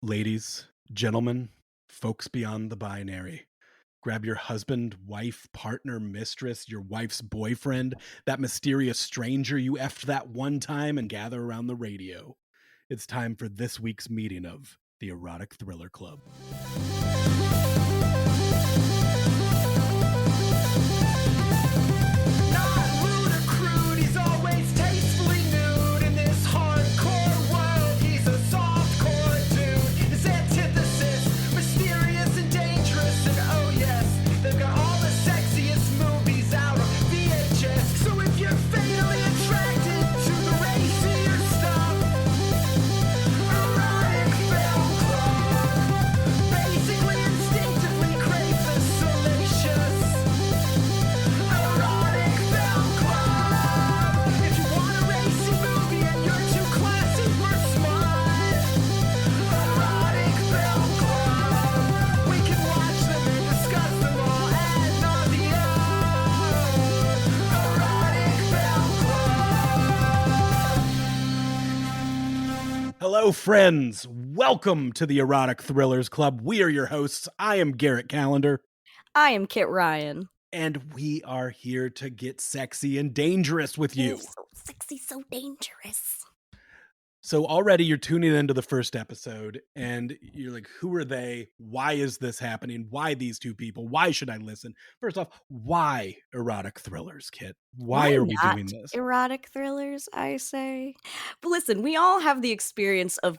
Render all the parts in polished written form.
Ladies, gentlemen, folks beyond the binary, grab your husband, wife, partner, mistress, your wife's boyfriend, that mysterious stranger you effed that one time, and gather around the radio. It's time for this week's meeting of the Erotic Thriller Club. Not rude or crude, he's always tastefully nude. In this hardcore world, he's a softcore dude. His antithesis, mysterious and dangerous. And oh yes, they've got all the sexiest movies out on VHS. So if you're fatally attracted to the racier stuff, Erotic Film Club basically instinctively craves the salacious. Erotic Film Club. If you want a racy movie and you're too classy for smut, Erotic Film Club. We can watch them and discuss them all ad nauseam. Erotic Film Club. Hello, friends. Welcome to the Erotic Thrillers Club. We are your hosts. I am Garrett Callender, I am Kit Ryan. and we are here to get sexy and dangerous with you. So sexy, so dangerous. So already you're tuning into the first episode and you're like, who are they? Why is this happening? Why these two people? Why should I listen? First off, why erotic thrillers, Kit? Why are we not doing this? Erotic thrillers, I say. But listen, we all have the experience of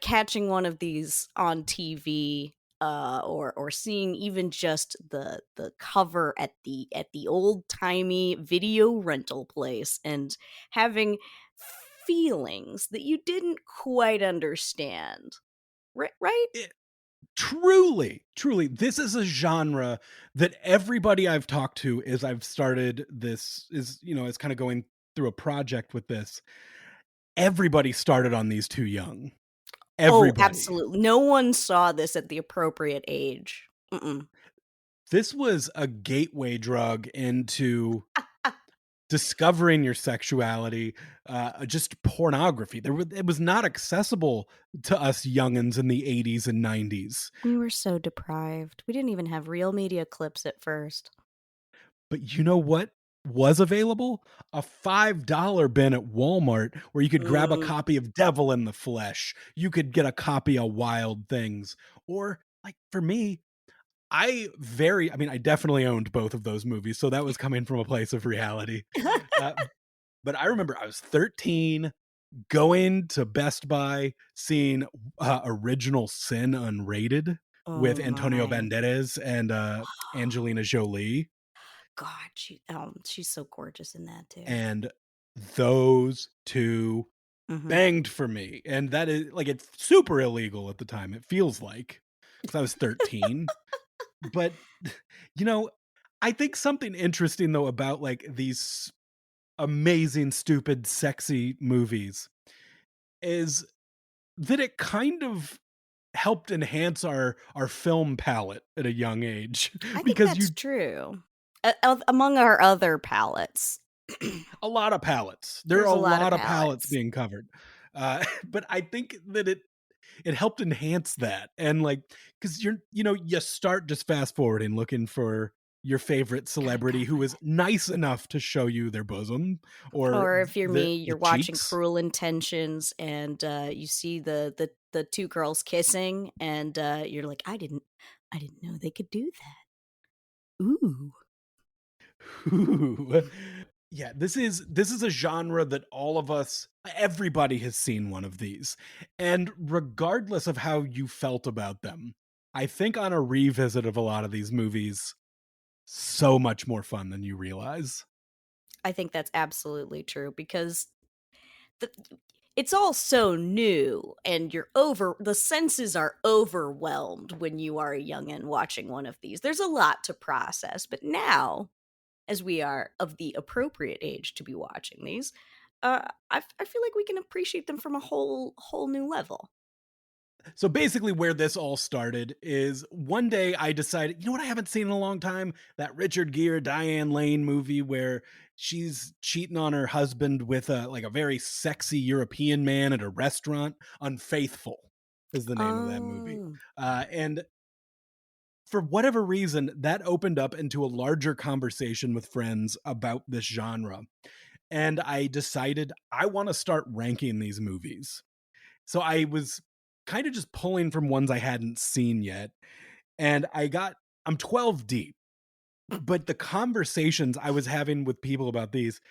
catching one of these on TV, or seeing even just the cover at the old timey video rental place and having feelings that you didn't quite understand. Right? Truly, this is a genre that everybody I've talked to as I've started this is kind of going through a project with this. Everybody started on these too young. Everybody. Oh, absolutely. No one saw this at the appropriate age. Mm-mm. This was a gateway drug into discovering your sexuality, just pornography. It was not accessible to us youngins in the 80s and 90s. We were so deprived. We didn't even have real media clips at first. But you know what was available? A $5 bin at Walmart where you could grab a copy of Devil in the Flesh. You could get a copy of Wild Things. Or, like, for me, I definitely owned both of those movies, so that was coming from a place of reality. But I remember I was 13, going to Best Buy, seeing Original Sin unrated with Oh Antonio my. Banderas and Angelina Jolie. God, she's so gorgeous in that too. And those two Mhm. banged for me. And that is, like, it's super illegal at the time, it feels like, because I was 13. But, I think something interesting, though, about, like, these amazing, stupid, sexy movies is that it kind of helped enhance our film palette at a young age. I think Because that's true. Among our other palettes. a lot of palettes. There There's are a a lot of lot of palettes palettes. being covered. But I think that it helped enhance that. And, like, because you start just fast forwarding looking for your favorite celebrity who is nice enough to show you their bosom or Or if you're the me, you're watching cheeks. Cruel Intentions and you see the two girls kissing and you're like, I didn't know they could do that. Ooh. Ooh. Yeah, this is a genre that everybody has seen one of these. And regardless of how you felt about them, I think on a revisit of a lot of these movies, so much more fun than you realize. I think that's absolutely true because the, it's all so new and the senses are overwhelmed when you are a youngin' watching one of these. There's a lot to process, but now, as we are of the appropriate age to be watching these, I feel like we can appreciate them from a whole new level. So basically where this all started is one day I decided, you know what I haven't seen in a long time? That Richard Gere, Diane Lane movie where she's cheating on her husband with a very sexy European man at a restaurant, Unfaithful. is the name of that movie. Oh. And for whatever reason, that opened up into a larger conversation with friends about this genre. And I decided I want to start ranking these movies. So I was kind of just pulling from ones I hadn't seen yet. And I'm 12 deep, but the conversations I was having with people about this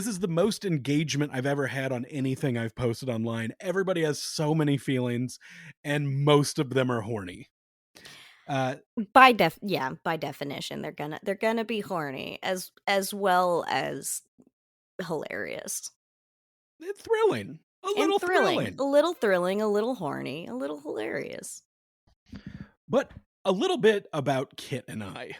is the most engagement I've ever had on anything I've posted online. Everybody has so many feelings, and most of them are horny. Uh, By definition, they're gonna be horny as well as hilarious. it's thrilling, a And little thrilling. thrilling, A little thrilling, a little horny, a little hilarious. but a little bit about Kit and I.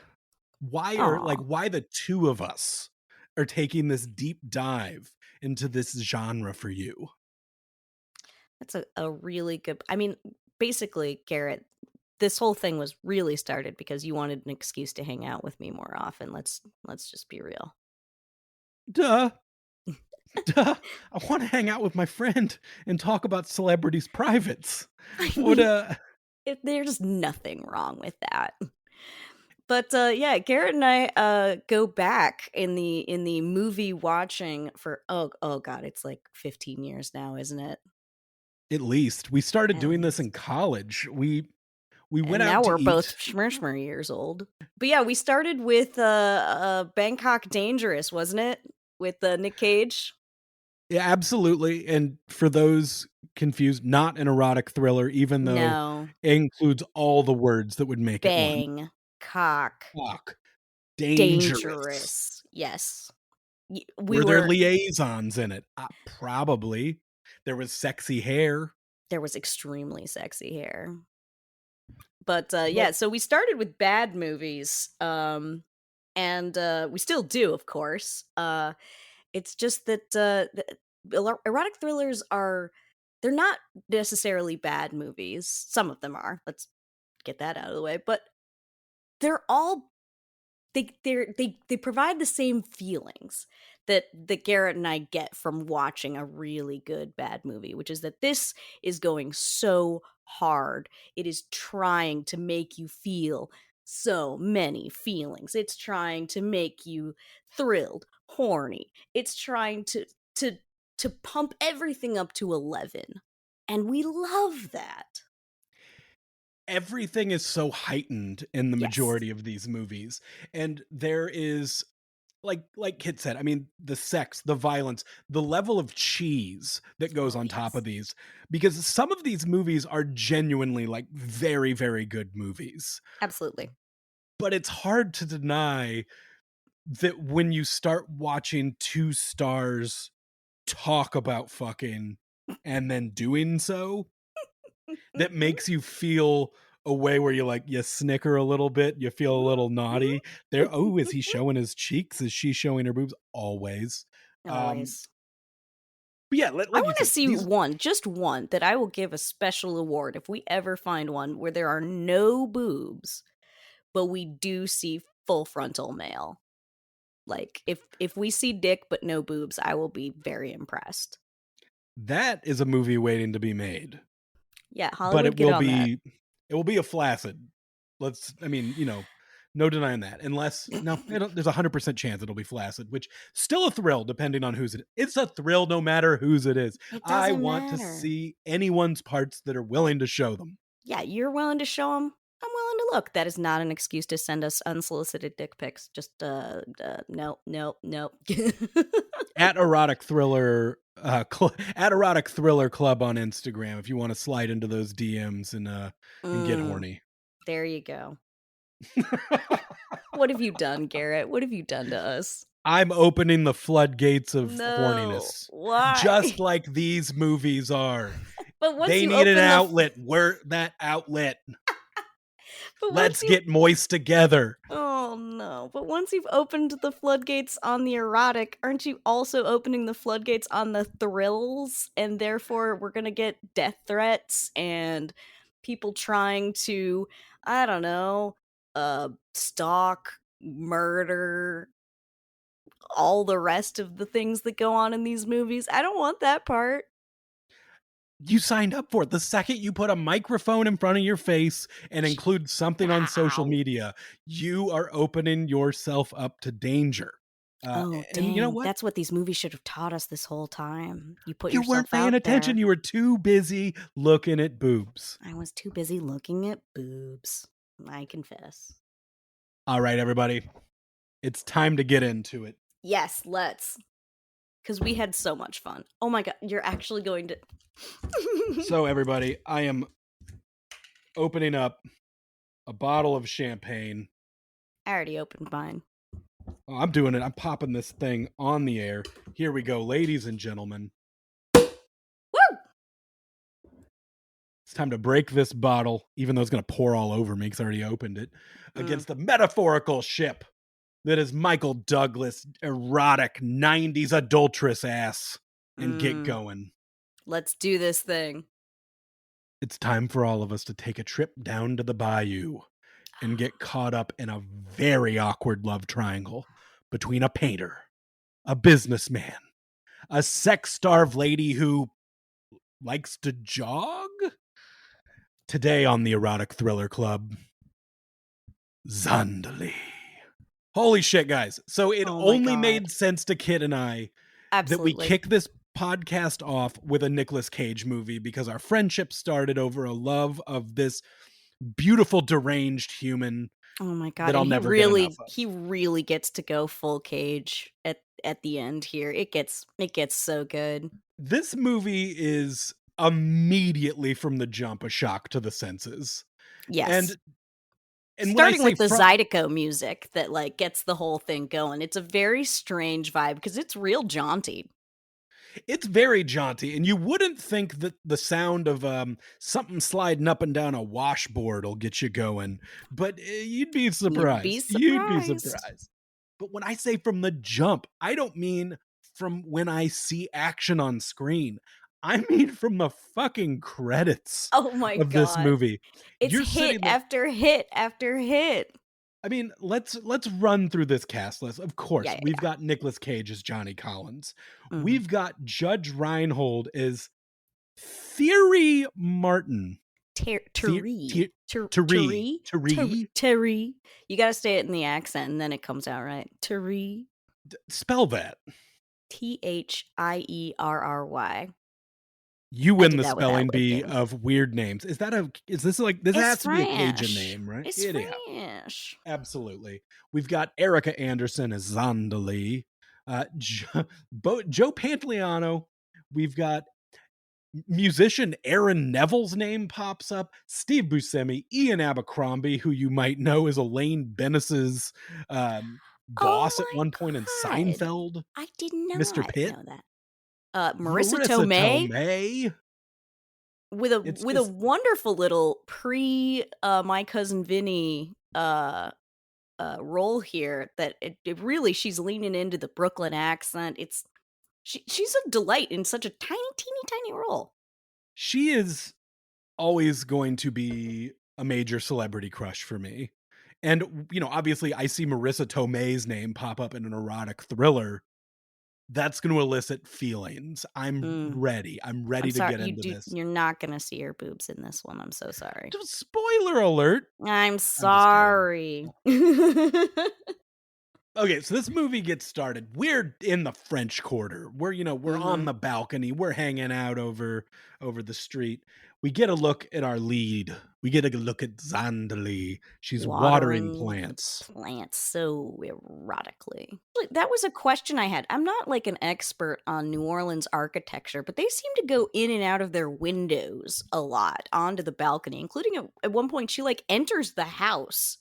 Aw, Why the two of us are taking this deep dive into this genre for you? that's a really good I mean, basically, Garrett, this whole thing was really started because you wanted an excuse to hang out with me more often. Let's just be real. Duh. Duh. I want to hang out with my friend and talk about celebrities' privates. I What mean, there's nothing wrong with that. But, yeah, Garrett and I, go back in the movie watching for oh god, it's like 15 years now, isn't it? at least we started At doing this least. in college. We went And now out to we're both eat. schmir years old. But yeah, we started with, Bangkok Dangerous, wasn't it? With, Nic Cage? Yeah, absolutely. And for those confused, not an erotic thriller, even though No. it includes all the words that would make it one. Bang. Cock. Fuck. Dangerous. Dangerous. Yes. We Were there were liaisons in it? Probably. There was sexy hair, there was extremely sexy hair. But, but yeah, so we started with bad movies, and, we still do, of course. It's just that, erotic thrillers they're not necessarily bad movies. Some of them are. Let's get that out of the way. But they're all they provide the same feelings that Garrett and I get from watching a really good bad movie, which is that this is going so hard. It is trying to make you feel so many feelings. It's trying to make you thrilled, horny. It's trying to to pump everything up to 11. And we love that. everything is so heightened in the Yes. majority of these movies. And there is like Kit said, I mean, the sex, the violence, the level of cheese that goes Oh, on top yes. of these, because some of these movies are genuinely like very, very good movies. Absolutely. But it's hard to deny that when you start watching two stars talk about fucking and then doing so, that makes you feel a way where you snicker a little bit, you feel a little naughty. There, oh, is he showing his cheeks? Is she showing her boobs? Always. Um, Always. but yeah, I like you wanna said, see these one, just one, that I will give a special award if we ever find one where there are no boobs, but we do see full frontal male. Like, if we see dick but no boobs, I will be very impressed. that is a movie waiting to be made. Yeah, But Hollywood, get on that. it will be a flaccid. I mean, no denying that. Unless no, there's 100% chance it'll be flaccid, which still a thrill depending on whose it. It's a thrill no matter whose it is. It I doesn't want to matter. see anyone's parts that are willing to show them. Yeah, you're willing to show them. 'Em, I'm willing to look. That is not an excuse to send us unsolicited dick pics. Just, no, no, no. At at Erotic Thriller Club on Instagram if you want to slide into those DMs and get Mm, horny. there you go. What have you done, Garrett? What have you done to us? I'm opening the floodgates of No. horniness, just Why? like these movies are. But once They you need an open the outlet. We're that outlet. but once Let's you get moist together. oh no. But once you've opened the floodgates on the erotic, aren't you also opening the floodgates on the thrills? And therefore we're gonna get death threats and people trying to, I don't know, stalk, murder, all the rest of the things that go on in these movies. I don't want that part. You signed up for it. The second you put a microphone in front of your face and include something on social Wow. media, you are opening yourself up to danger. Uh, Oh, and you know dang. what? That's what these movies should have taught us this whole time. You put You weren't yourself paying out attention. there. You were too busy looking at boobs. I was too busy looking at boobs. I confess. All right, everybody. It's time to get into it. Yes, let's. Because we had so much fun. Oh my god, you're actually going to. So, everybody, I am opening up a bottle of champagne. I already opened mine. Oh, I'm doing it. I'm popping this thing on the air. Here we go, ladies and gentlemen. Woo! It's time to break this bottle, even though it's going to pour all over me because I already opened it, Mm. against the metaphorical ship that is Michael Douglas' erotic 90s adulteress ass. And get going. Let's do this thing. It's time for all of us to take a trip down to the bayou and get caught up in a very awkward love triangle between a painter, a businessman, a sex-starved lady who likes to jog. Today on the Erotic Thriller Club, Zandalee. Holy shit, guys. So it Oh my only God. made sense to Kit and I that we Absolutely. kick this podcast off with a Nicolas Cage movie because our friendship started over a love of this beautiful deranged human Oh my god. that I'll And never get enough of. he really gets to go full Cage at the end here. It gets so good. This movie is immediately from the jump a shock to the senses. Yes. And when I Starting say with the from, Zydeco music that like gets the whole thing going. It's a very strange vibe because it's real jaunty. it's very jaunty, and you wouldn't think that the sound of something sliding up and down a washboard will get you going, but you'd be You'd be surprised. You'd be surprised. surprised. But when I say from the jump, I don't mean from when I see action on screen. I mean from the fucking credits Oh my of this god. movie. It's You're hit sitting there. after hit after hit. I mean, let's run through this cast list. Of course, Yeah. we've got Nicolas Cage as Johnny Collins. Mhm. We've got Judge Reinhold as Theory Martin. Terry. Terry. You gotta say it in the accent and then it comes out right. Terry. Spell that. Thierry. You I win did the that without spelling bee looking. of weird names. Is this like this It's has to be a Cajun French. name, right? It's French. Absolutely. We've got Erica Anderson as Zandalee. Joe Pantoliano. We've got musician Aaron Neville's name pops up. Steve Buscemi, Ian Abercrombie, who you might know as Elaine Bennis's boss at Oh one my point in god. Seinfeld. I did Mr. not Pitt. know that. Marissa Marissa Tomei Tomei. with a It's with a just wonderful little pre My Cousin Vinny role here that it really she's leaning into the Brooklyn accent. She's a delight in such a teeny role. she is always going to be a major celebrity crush for me. And obviously I see Marissa Tomei's name pop up in an erotic thriller. That's going to elicit feelings. I'm ready. I'm ready I'm to sorry, get into this. you're not gonna see her boobs in this one. I'm so sorry. Just spoiler alert. I'm I'm just kidding. sorry. Okay, so this movie gets started. We're in the French Quarter. We're on the balcony. We're hanging out over the street. We get a look at our lead. We get a look at Zandalee. She's watering plants. Plants so erotically. Look, that was a question I had. I'm not like an expert on New Orleans architecture, but they seem to go in and out of their windows a lot onto the balcony, including at one point she like enters the house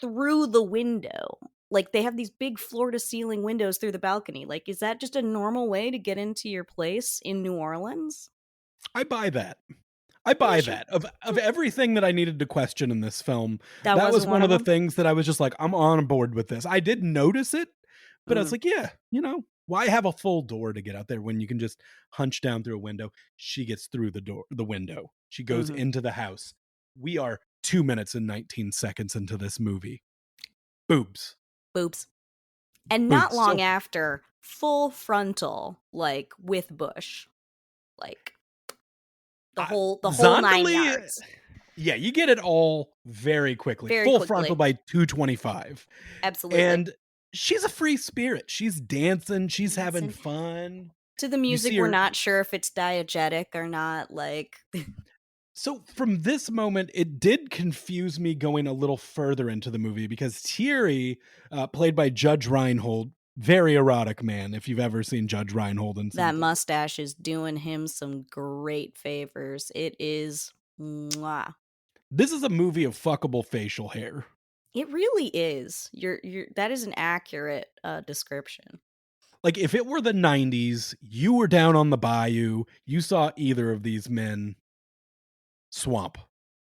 through the window. Like they have these big floor to ceiling windows through the balcony. Like, is that just a normal way to get into your place in New Orleans? I buy that. I buy that. Of everything that I needed to question in this film, that was wasn't one of the them? things that I was just like, I'm on board with this. I did notice it, but I was like, yeah, why have a full door to get out there when you can just hunch down through a window? She gets through the window. She goes into the house. We are 2 minutes and 19 seconds into this movie. Boobs. And not long after, full frontal, like with bush. Like The whole 9 Zandalee, yards. yeah, you get it all very quickly. Very Full frontal quickly. by 225. Absolutely. And she's a free spirit. She's dancing, she's having Dancing. fun. To the You music, see we're her. not sure if it's diegetic or not, like So from this moment, it did confuse me going a little further into the movie because Thierry, played by Judge Reinhold, very erotic man. If you've ever seen Judge Reinhold in that something, mustache is doing him some great favors. It is mwah. this is a movie of fuckable facial hair. It really is. You're that is an accurate description. Like if it were the 90s, you were down on the bayou, you saw either of these men, swamp.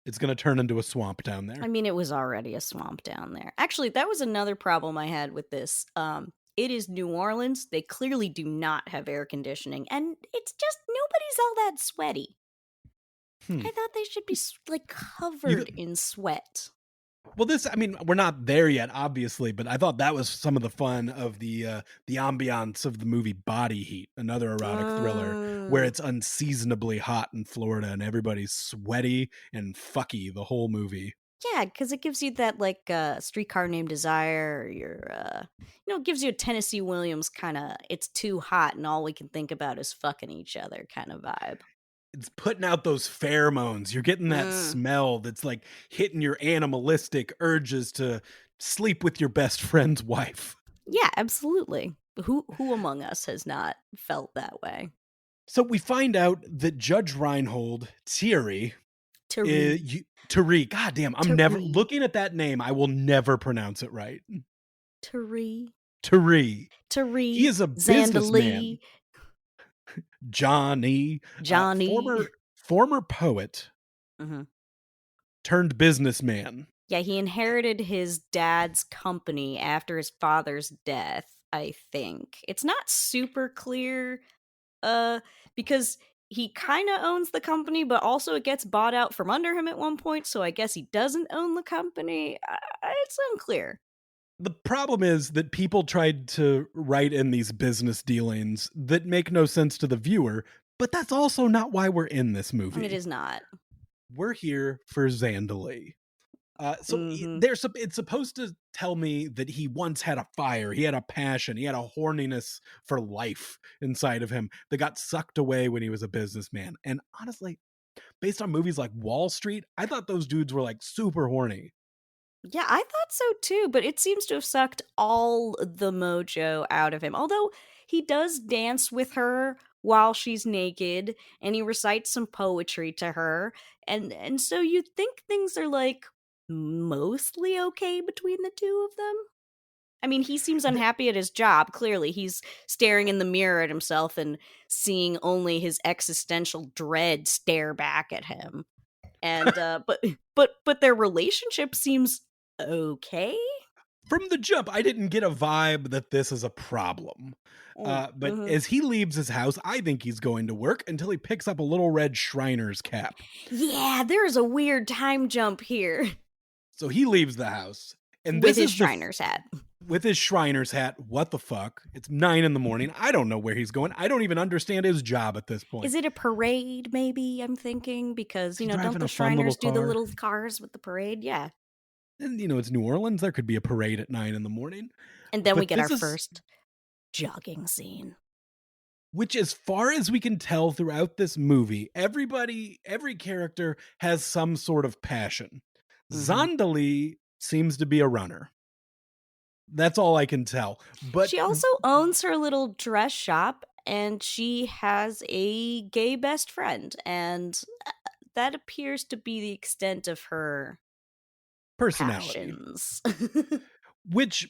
It's going to turn into a swamp down there. I mean, it was already a swamp down there. Actually, that was another problem I had with this. It is New Orleans. They clearly do not have air conditioning, and it's just nobody's all that sweaty. Hmm. I thought they should be like covered in sweat. Well, this, I mean, we're not there yet, obviously, but I thought that was some of the fun of the ambiance of the movie Body Heat, another erotic thriller where it's unseasonably hot in Florida and everybody's sweaty and fucky the whole movie. Yeah, because it gives you that like streetcar named Desire, or your it gives you a Tennessee Williams kind of it's too hot and all we can think about is fucking each other kind of vibe. It's putting out those pheromones. You're getting that Mm. smell that's like hitting your animalistic urges to sleep with your best friend's wife. Yeah, absolutely. Who among us has not felt that way? So we find out that Judge Reinhold, Thierry, Tari, Tari, goddamn, I'm never Tari, looking at that name. I will never pronounce it right. Tari, Tari. He Tari, is a businessman. Zandalee, Johnny, Johnny. former poet hmm turned businessman. Yeah, he inherited his dad's company after his father's death, I think. It's not super clear because he kind of owns the company, but also it gets bought out from under him at one point, so I guess he doesn't own the company. It's unclear. The problem is that people tried to write in these business dealings that make no sense to the viewer, but that's also not why we're in this It movie. is not. We're here for Zandalee. Mhm. It's supposed to tell me that he once had a fire, he had a passion, he had a horniness for life inside of him that got sucked away when he was a businessman. And honestly, based on movies like Wall Street, I thought those dudes were like super horny. Yeah, I thought so too, but it seems to have sucked all the mojo out of him. Although he does dance with her while she's naked and he recites some poetry to her. And so you think things are like mostly okay between the two of them? I mean, he seems Th- unhappy at his job. Clearly, he's staring in the mirror at himself and seeing only his existential dread stare back at him. And but their relationship seems okay. From the jump, I didn't get a vibe that this is a problem. But Mm-hmm. as he leaves his house, I think he's going to work until he picks up a little red Shriner's cap. Yeah, there's a weird time jump here So he leaves the house. And with this his is Shriner's hat. with his Shriner's hat. What the fuck? It's 9 in the morning. I don't know where he's going. I don't even understand his job at this point. Is it a parade? Maybe I'm thinking because Is he don't driving the a fun little Shriners do the car? little cars with the parade? Yeah, And it's New Orleans. There could be a parade at 9 in the morning. and then we But get our this is, first jogging scene. which as far as we can tell throughout this movie, every character has some sort of passion. Mm-hmm. Zandalee seems to be a runner. That's all I can tell. But She also owns her little dress shop, and she has a gay best friend, and that appears to be the extent of her personality, passions. which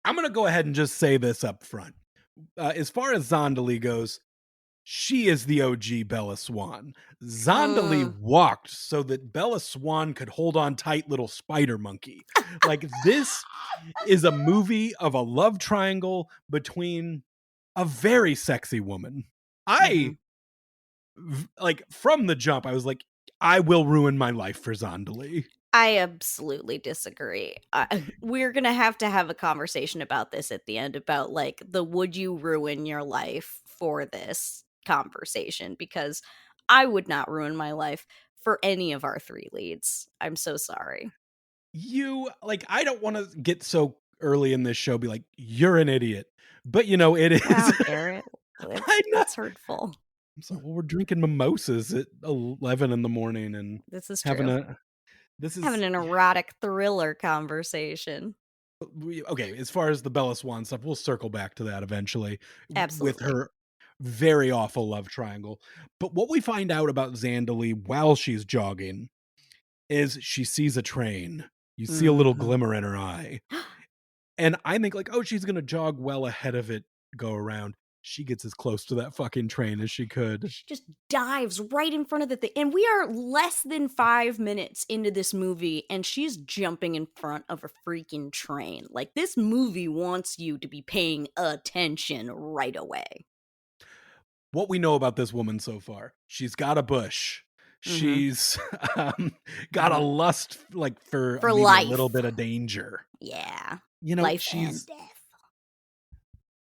I'm going to go ahead and just say this up front. As far as Zandalee goes, she is the OG Bella Swan. Zandalee Mm. walked so that Bella Swan could hold on tight little spider monkey. Like this is a movie of a love triangle between a very sexy woman. Mhm. Like from the jump, I was like, I will ruin my life for Zandalee. I absolutely disagree. We're gonna have to have a conversation about this at the end about like the would you ruin your life for this conversation because I would not ruin my life for any of our three leads. I'm so sorry. You like, I don't want to get so early in this show be like, you're an idiot. But it is. Wow, Garrett, I know. that's hurtful. I'm sorry. Well, we're drinking mimosas at 11 in the morning and This is having true. a this Having is an erotic thriller conversation. okay, as far as the Bella Swan stuff, we'll circle back to that eventually with Absolutely. her very awful love triangle. But what we find out about Zandalee while she's jogging is she sees a train. You see a little Mhm. glimmer in her eye. And I think like, "Oh, she's gonna jog well ahead of it, go around." She gets as close to that fucking train as she could. She just dives right in front of the thing. And we are less than 5 minutes into this movie, and she's jumping in front of a freaking train. Like, this movie wants you to be paying attention right away. What we know about this woman so far, she's got a bush. Hmm. She's, got a Hmm. lust, like, for For maybe a little life. bit of danger. Yeah. You know, Life and she's death.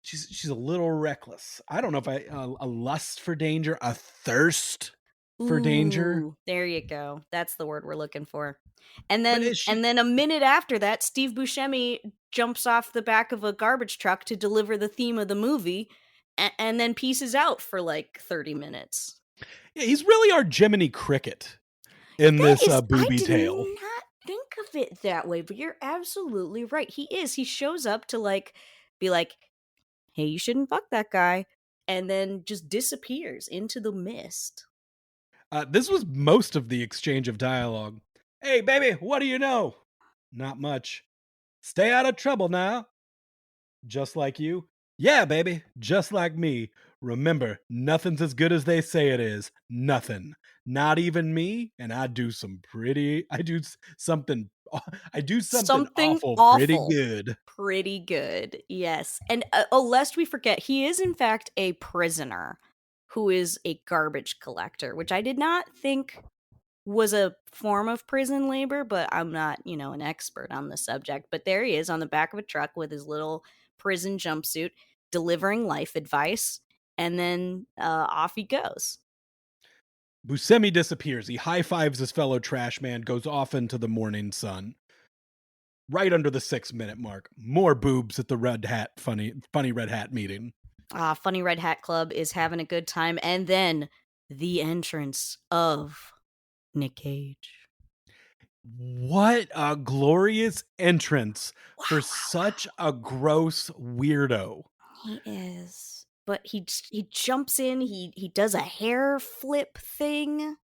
she's a little reckless. I don't know if a lust for danger, a thirst for danger, Ooh, there you go. That's the word we're looking for. but is And she then a minute after that, Steve Buscemi jumps off the back of a garbage truck to deliver the theme of the movie, and then pieces out for like 30 minutes. yeah, he's really our Jiminy Cricket in That this, is, I booby did tale. not think of it that way, but you're absolutely right. He is. He shows up to like be like, "Hey, you shouldn't fuck that guy," and then just disappears into the mist. This was most of the exchange of dialogue. "Hey, baby, what do you know?" "Not much." "Stay out of trouble now." "Just like you." "Yeah, baby, just like me. Remember, nothing's as good as they say it is. Nothing. Not even me, and I do something I do something Something awful pretty awful. good." Pretty good, yes, and, lest we forget, he is in fact a prisoner who is a garbage collector, which I did not think was a form of prison labor, but I'm not, an expert on the subject, but there he is on the back of a truck with his little prison jumpsuit, delivering life advice, and then, off he goes. Buscemi disappears. He high fives his fellow trash man, goes off into the morning sun. Right under the 6-minute mark. More boobs at the funny red hat meeting. Funny Red Hat Club is having a good time, and then the entrance of Nic Cage. What a glorious entrance Wow, for wow, such a gross weirdo. he is. But he jumps in, he does a hair flip thing.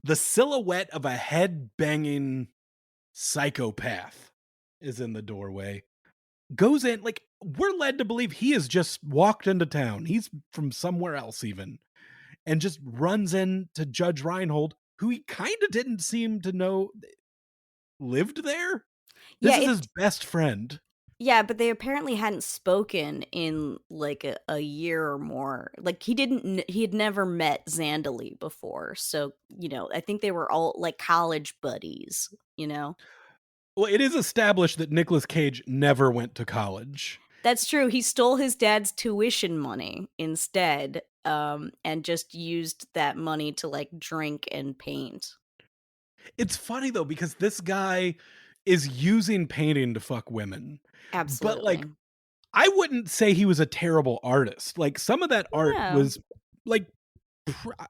The silhouette of a head banging psychopath is in the doorway. Goes in, like, we're led to believe he has just walked into town. He's from somewhere else, even, and just runs in to Judge Reinhold, who he kind of didn't seem to know lived there. This Yeah, is his it best friend. yeah, but they apparently hadn't spoken in like a year or more. Like he had never met Zandalee before. So, I think they were all like college buddies. Well, it is established that Nicolas Cage never went to college. That's true. He stole his dad's tuition money instead, and just used that money to like drink and paint. It's funny though because this guy is using painting to fuck women. But like, Absolutely. I wouldn't say he was a terrible artist. Like some of that art Yeah. was like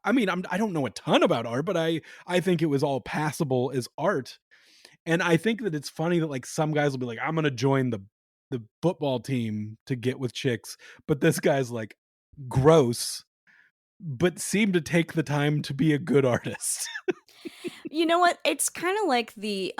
I mean, I don't know a ton about art, but I think it was all passable as art. And I think that it's funny that like some guys will be like, I'm gonna join the football team to get with chicks, but this guy's like gross, but seemed to take the time to be a good artist. You know what? It's kind of like the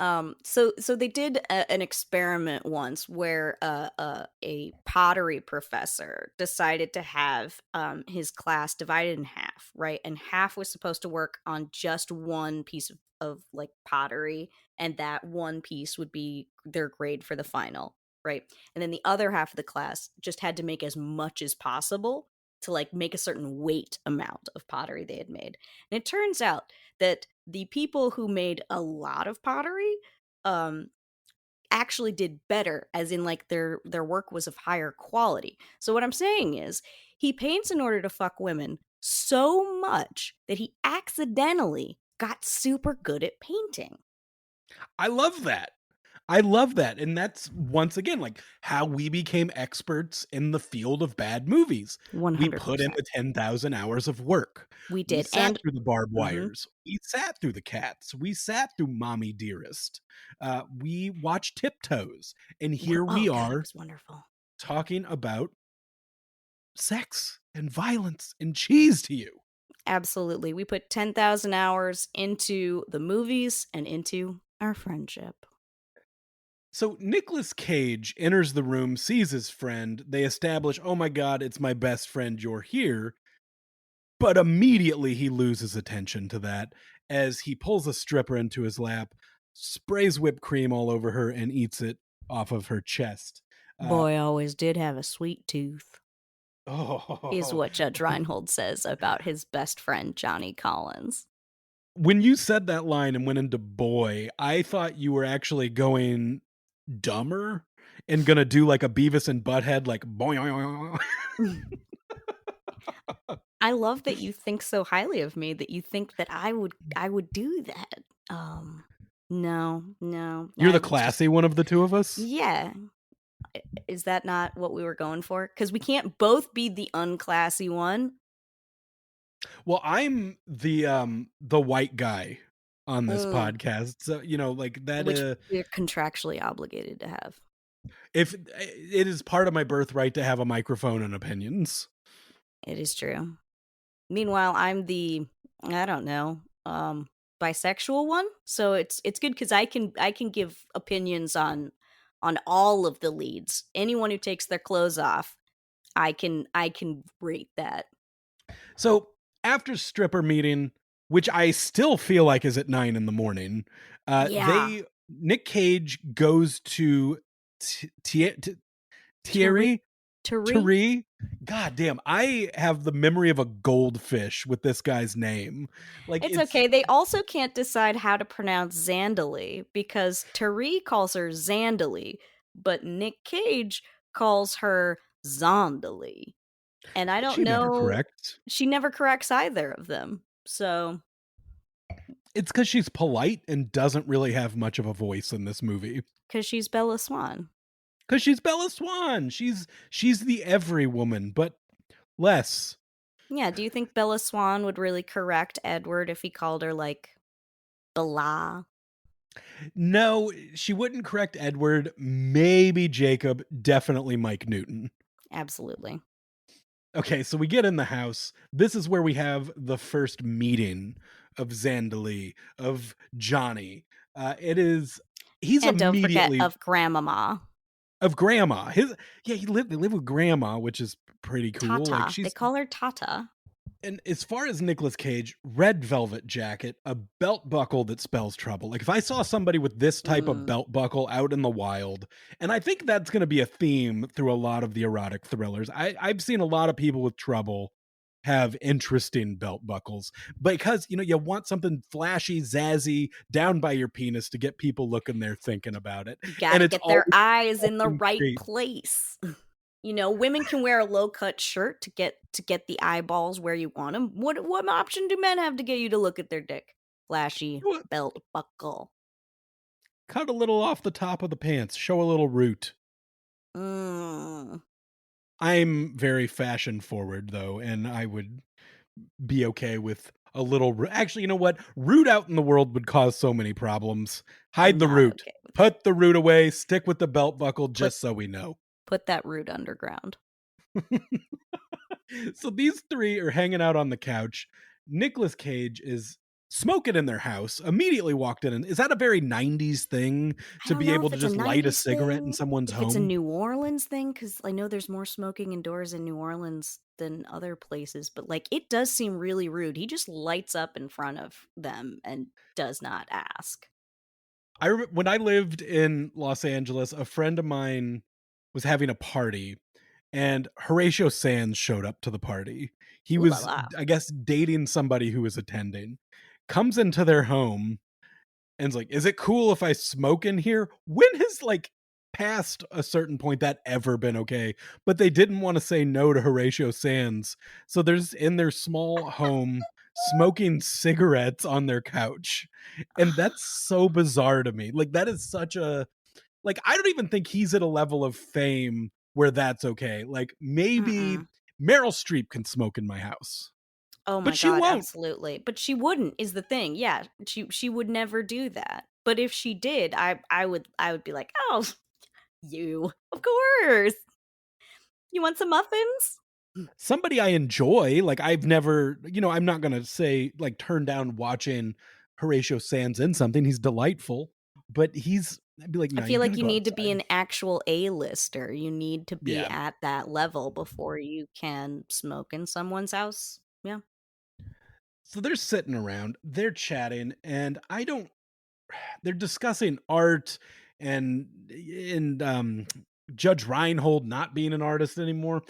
so they did an experiment once where a pottery professor decided to have his class divided in half, right? And half was supposed to work on just one piece of like pottery, and that one piece would be their grade for the final, right? And then the other half of the class just had to make as much as possible to like make a certain weight amount of pottery they had made. And it turns out that the people who made a lot of pottery um actually did better, as in like their work was of higher quality. So what I'm saying is he paints in order to fuck women, so much that he accidentally got super good at painting. I love that. I love that. And that's once again like how we became experts in the field of bad movies. We put in 100%. the 10,000 hours of work. We We did. sat And through the barbed mhm. wires. We sat through the cats. We sat through Mommy Dearest. We watched Tiptoes. And here Oh we god, it are was wonderful. talking about sex and violence and cheese to you. Absolutely. We put 10,000 hours into the movies and into our friendship. So Nicolas Cage enters the room, sees his friend. They establish, oh my God, it's my best friend. You're here. But immediately he loses attention to that as he pulls a stripper into his lap, sprays whipped cream all over her, and eats it off of her chest. Uh, Boy always did have a sweet tooth, is oh, what Judge Reinhold says about his best friend, Johnny Collins. when you said that line and went into boy, I thought you were actually going dumber and gonna do like a Beavis and Butthead, like boing. I love that you think so highly of me that you think that I would do that. Um, no, You're the it's just classy one of the two of us. yeah. Is that not what we were going for? Because we can't both be the unclassy one. Well, I'm the white guy on this Mm, podcast. So, like that which we're contractually obligated to have. if it is part of my birthright to have a microphone and opinions. It is true. Meanwhile, I'm the I don't know, bisexual one. So it's good because I can give opinions on all of the leads. Anyone who takes their clothes off, I can rate that. So, after stripper meeting, which I still feel like is at 9 in the morning, Yeah. they Nick Cage goes to T- T- T- Tari Thierry Tari Tari. God damn, I have the memory of a goldfish with this guy's name. Like It's it's okay. They also can't decide how to pronounce Zandalee because Tari calls her Zandalee, but Nick Cage calls her Zondalee. And I don't she never know, corrects. she never corrects either of them. So, It's because she's polite and doesn't really have much of a voice in this movie. because she's Bella Swan. Because she's Bella Swan. She's the every woman, but less. Yeah, do you think Bella Swan would really correct Edward if he called her like Bella? No, she wouldn't correct Edward. Maybe Jacob. Definitely Mike Newton. Absolutely. Okay, so we get in the house. This is where we have the first meeting of Zandalee, of Johnny. He's And don't forget immediately of Grandmama. of grandma. They live with grandma, which is pretty cool. Like Tata. They she's call her Tata. and as far as Nicolas Cage, red velvet jacket, a belt buckle that spells trouble. Like if I saw somebody with this type of Mm. belt buckle out in the wild, and I think that's going to be a theme through a lot of the erotic thrillers. I've seen a lot of people with trouble have interesting belt buckles because you want something flashy, zazzy down by your penis to get people looking there thinking about it, You and gotta it's get their always eyes in the fucking right great. place. Women can wear a low cut shirt to get the eyeballs where you want them. What option do men have to get you to look at their dick? Flashy belt buckle. Cut a little off the top of the pants, show a little root. Mm. I'm very fashion forward though, and I would be okay with a little actually, you know what? Root out in the world would cause so many problems. Hide the Not root. okay with it. Put the root away, stick with the belt buckle Put just so we know. put that root underground. So these three are hanging out on the couch. Nicolas Cage is smoking in their house. Immediately walked in, and is that a very 90s thing I to don't be know able if to it's a just light a 90s cigarette in thing, someone's if it's a home? New Orleans thing, because I know there's more smoking indoors in New Orleans than other places, but like it does seem really rude. He just lights up in front of them and does not ask. When I lived in Los Angeles, a friend of mine was having a party and Horatio Sands showed up to the party. He Ooh la was, la. I guess, dating somebody who was attending. Comes into their home and's like, "Is it cool if I smoke in here?" When has like past a certain point that ever been okay, but they didn't want to say no to Horatio Sands. So there's in their small home smoking cigarettes on their couch. And that's so bizarre to me. Like that is such a like I don't even think he's at a level of fame where that's okay. Like maybe Mm-mm. Meryl Streep can smoke in my house, Oh but my she god, won't. absolutely. But she wouldn't is the thing. Yeah, she would never do that. But if she did, I would be like, "Oh, you. Of course. You want some muffins?" Somebody I enjoy, like I've never, I'm not gonna say like turn down watching Horatio Sands in something. He's delightful, but I'd be like, I no, feel you like gotta you go need to be outside. an actual A-lister. You need to be Yeah. at that level before you can smoke in someone's house. Yeah. So they're sitting around, they're chatting, and I don't they're discussing art and Judge Reinhold not being an artist anymore.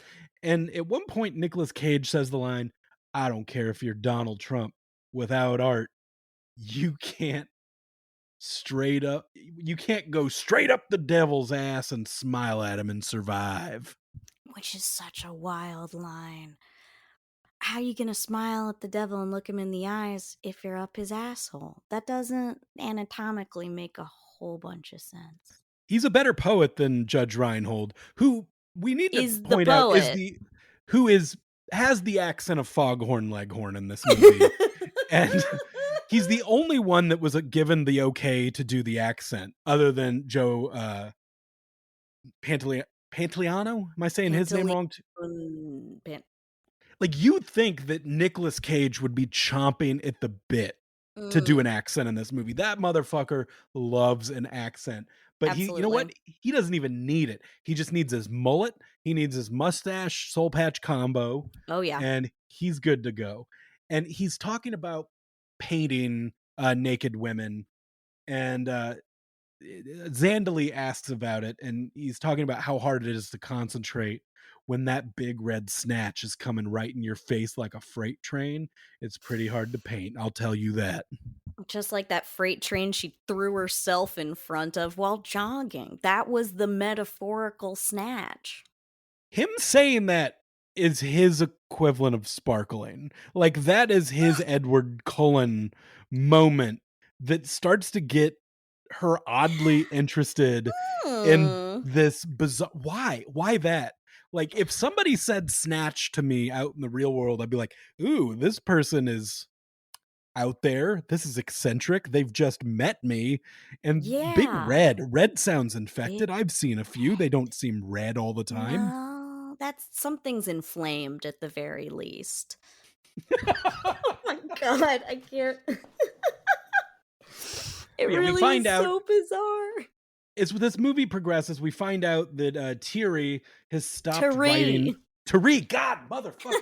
And at one point, Nicolas Cage says the line, I don't care if you're Donald Trump. Without art, you can't you can't go straight up the devil's ass and smile at him and survive. Which is such a wild line. How you gonna smile at the devil and look him in the eyes if you're up his asshole? That doesn't anatomically make a whole bunch of sense. He's a better poet than Judge Reinhold, who we need to Is the point out is poet. the who is has the accent of Foghorn Leghorn in this movie. And he's the only one that was given the okay to do the accent other than Joe Pantoliano. Am I saying his name Pantaleon wrong? pan Like you'd think that Nicolas Cage would be chomping at the bit to do an mm, accent in this movie. That motherfucker loves an accent. But you know what? absolutely. He doesn't even need it. He just needs his mullet, he needs his mustache soul patch combo, Oh, yeah. and he's good to go. And he's talking about painting naked women, and Zandalee asks about it, and he's talking about how hard it is to concentrate when that big red snatch is coming right in your face like a freight train. It's pretty hard to paint, I'll tell you that. Just like that freight train she threw herself in front of while jogging. That was the metaphorical snatch. Him saying that is his equivalent of sparkling. Like that is his Edward Cullen moment that starts to get her oddly interested in Hmm. this bizarre why that? Like if somebody said snatch to me out in the real world, I'd be like, ooh, this person is out there. This is eccentric. They've just met me. And big Yeah. red sounds Big infected. I've seen a few. They don't seem red all the time. No, that's something's inflamed at the very least. Oh my god, I can't. It Yeah, we really find is out so bizarre. as this movie progresses, we find out that Thierry has stopped Tari. writing. Thierry, God, motherfucker,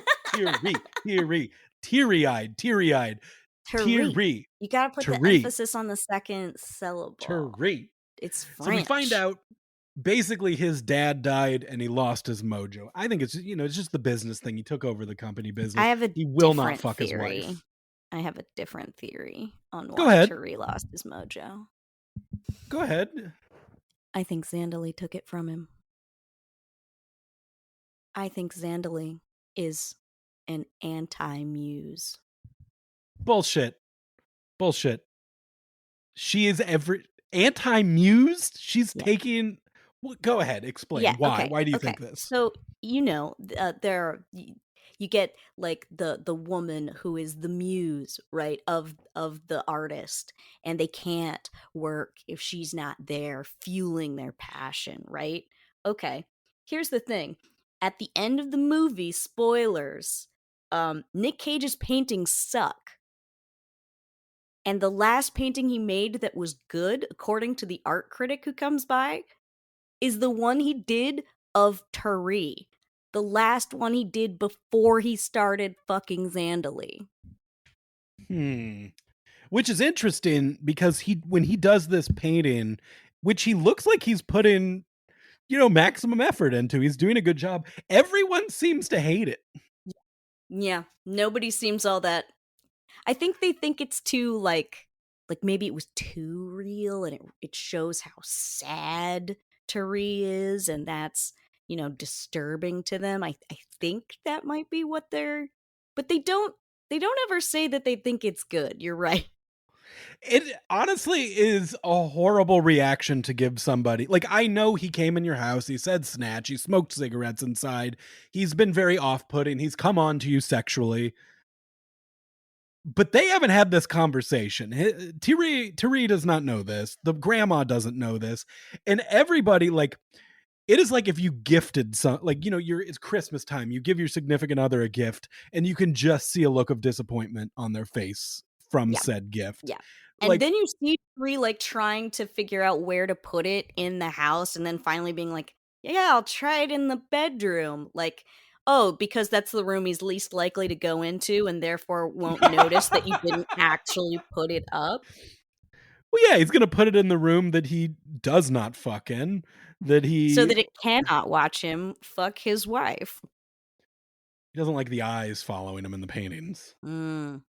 teary-eyed, Tari. Thierry, You gotta put the Thierry, emphasis on the second syllable. Thierry. It's So we find French. out basically his dad died and he lost his mojo. I think it's just the business thing. He took over the company I business. have a He will not different fuck his theory. wife. I have a different theory on Go why ahead. Tari lost his mojo. Go ahead. I think Zandalee took it from him. I think Zandalee is an anti-muse. Bullshit. Bullshit. She is every anti-mused. She's Yeah. taking go ahead, Yeah, explain why. okay, Why do you okay. think this? So, there are you get, like, the woman who is the muse, right, of the artist, and they can't work if she's not there fueling their passion, right? Okay, here's the thing. At the end of the movie, spoilers, Nic Cage's paintings suck, and the last painting he made that was good, according to the art critic who comes by, is the one he did of Tari. The last one he did before he started fucking Zandalee. Hmm. Which is interesting because he when he does this painting, which he looks like he's put in, maximum effort into. He's doing a good job. Everyone seems to hate it. Yeah, nobody seems all that. I think they think it's too like maybe it was too real and it shows how sad Tari is, and that's, disturbing to them. I think that might be what they're, but they don't ever say that they think it's good. You're right. It honestly is a horrible reaction to give somebody. Like, I know he came in your house, he said snatch, he smoked cigarettes inside, he's been very off-putting, he's come on to you sexually, but they haven't had this conversation. Tiri does not know this, the grandma doesn't know this, and everybody, like, it is like if you gifted some, like, it's Christmas time, you give your significant other a gift, and you can just see a look of disappointment on their face from Yeah. said gift. Yeah. And Like, then you see Tari, like, trying to figure out where to put it in the house and then finally being like, "Yeah, I'll try it in the bedroom." Like, "Oh, because that's the room he's least likely to go into and therefore won't notice that you didn't actually put it up." well, yeah, he's gonna put it in the room that he does not fuck in, that So he that it cannot watch him fuck his wife. he doesn't like the eyes following him in the paintings. Mm.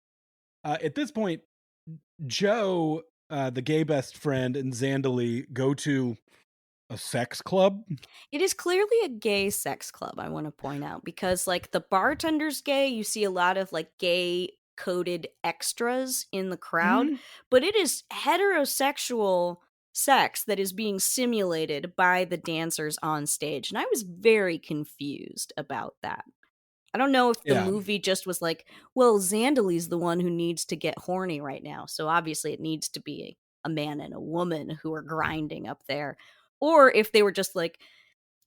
At this point, Joe, the gay best friend, and Zandalee go to a sex club. It is clearly a gay sex club, I want to point out, because like the bartender's gay, you see a lot of like gay coded extras in the crowd, Mhm. but it is heterosexual sex that is being simulated by the dancers on stage. And I was very confused about that. I don't know if the Yeah. movie just was like, well, Zandalee's the one who needs to get horny right now. So obviously it needs to be a man and a woman who are grinding up there. Or if they were just like,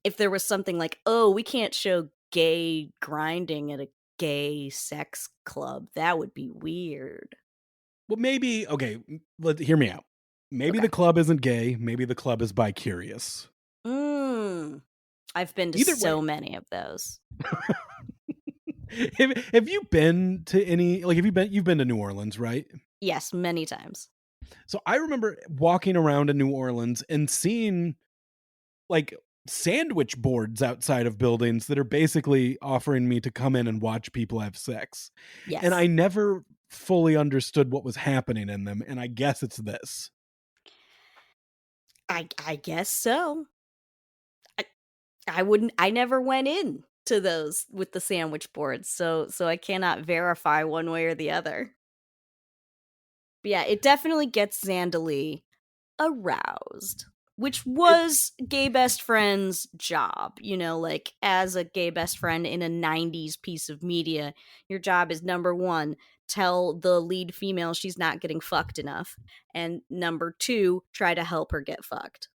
if there was something like, "Oh, we can't show gay grinding at a gay sex club," that would be weird. Well, maybe okay, let hear me out. Maybe Okay. the club isn't gay, maybe the club is bi-curious. Mm. I've been to Either so way, many of those. have you been to any, like, you've been to New Orleans, right? Yes, many times. So I remember walking around in New Orleans and seeing, like, sandwich boards outside of buildings that are basically offering me to come in and watch people have sex. And Yes. I never fully understood what was happening in them, and I guess it's this. I guess so. I I never went in to those with the sandwich boards, so I cannot verify one way or the other. But yeah, it definitely gets Zandalee aroused, which It was gay best friend's job. Like as a gay best friend in a 90s piece of media, your job is number one, tell the lead female she's not getting fucked enough, and number two, try to help her get fucked.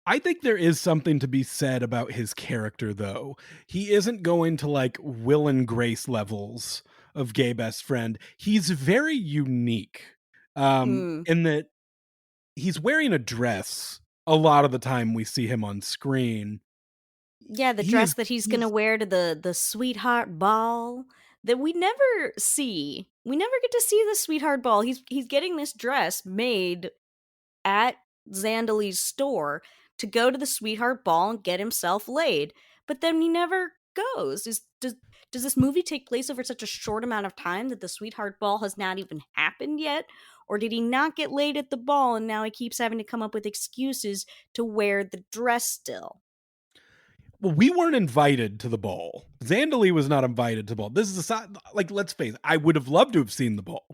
I think there is something to be said about his character, though. He isn't going to, like, Will and Grace levels of gay best friend. He's very unique, Mm. in that he's wearing a dress a lot of the time we see him on screen. Yeah, the He dress is that he's he gonna is wear to the sweetheart ball that we never see. We never get to see the sweetheart ball. He's getting this dress made at Zandalee's store to go to the sweetheart ball and get himself laid. But then he never goes. Does this movie take place over such a short amount of time that the sweetheart ball has not even happened yet? Or did he not get laid at the ball and now he keeps having to come up with excuses to wear the dress still? well, we weren't invited to the ball. Zandalee was not invited to the ball. This is a side, like, let's face it, I would have loved to have seen the ball.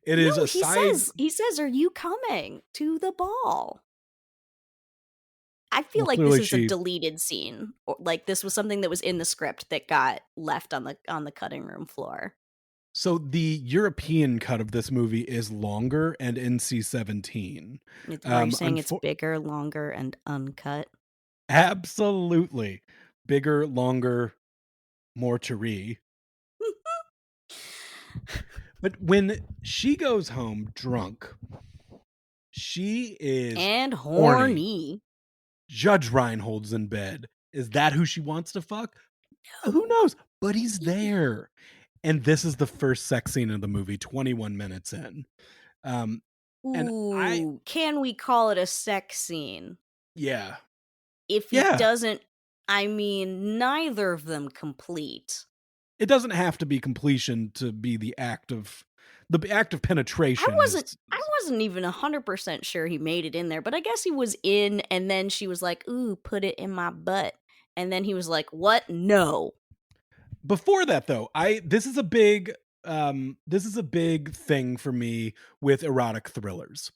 It No, is a side. he says, "Are you coming to the ball?" I feel Well, like this clearly is a she deleted scene, or like this was something that was in the script that got left on the cutting room floor. so the European cut of this movie is longer and NC-17. Are you saying it's Unfor bigger, longer, and uncut? Absolutely. Bigger, longer, more to read. But when she goes home drunk, she is And horny. horny. Judge Reinhold's in bed. Is that who she wants to fuck? Who Oh, knows? But he's there. And this is the first sex scene of the movie, 21 minutes in. Um, and I ooh, can we call it a sex scene? yeah. If he Yeah. doesn't, I mean, neither of them complete. It doesn't have to be completion to be the act of the act of I penetration wasn't is I wasn't even 100% sure he made it in there, but I guess he was in, and then she was like, "Ooh, put it in my butt." And then he was like, "What? No." before that though. I this is a big thing for me with erotic thrillers.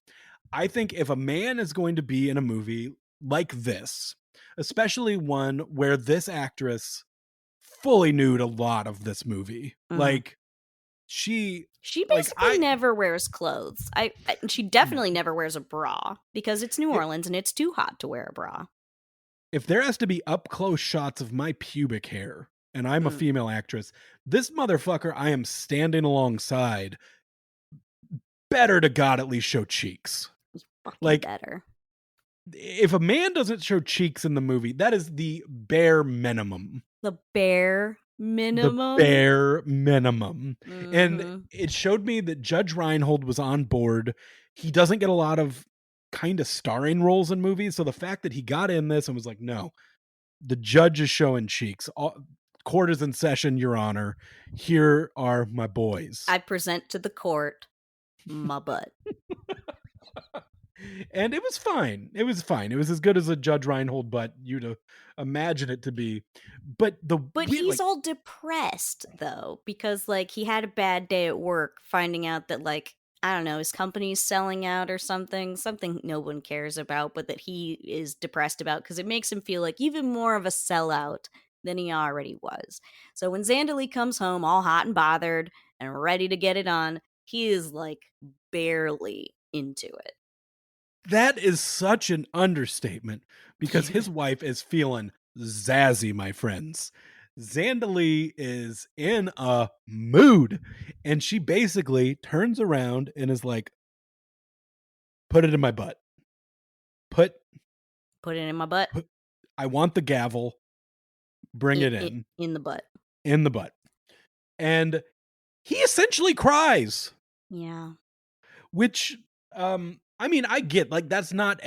I think if a man is going to be in a movie like this, especially one where this actress fully nude a lot of this movie, Mhm. like she She like basically never wears clothes. She definitely never wears a bra because it's New if Orleans and it's too hot to wear a bra. if there has to be up close shots of my pubic hair and I'm a Mm, female actress, this motherfucker I am standing alongside better to God at least show cheeks. fucking Like, better. if a man doesn't show cheeks in the movie, that is the bare minimum. The bare The minimum. bare minimum. And Mhm. it showed me that Judge Reinhold was on board. He doesn't get a lot of kind of starring roles in movies. So the fact that he got in this and was like, no, the judge is showing cheeks. Court is in session, Your Honor. Here are my boys. I present to the court my butt. And it was fine. It was fine. It was as good as a Judge Reinhold butt you'd imagine it to be. But the But weird, he's like, all depressed though because like he had a bad day at work finding out that like I don't know, his company's selling out or something no one cares about, but that he is depressed about because it makes him feel like even more of a sellout than he already was. So when Zandalee comes home all hot and bothered and ready to get it on, he is like barely into it. that is such an understatement because his wife is feeling zazzy, my friends. Zandalee is in a mood and she basically turns around and is like, put it in my butt. Put, Put it in my butt, put I want the gavel. Bring it it in. in the butt. In the butt. And he essentially cries, Yeah. which I mean, I get like that's not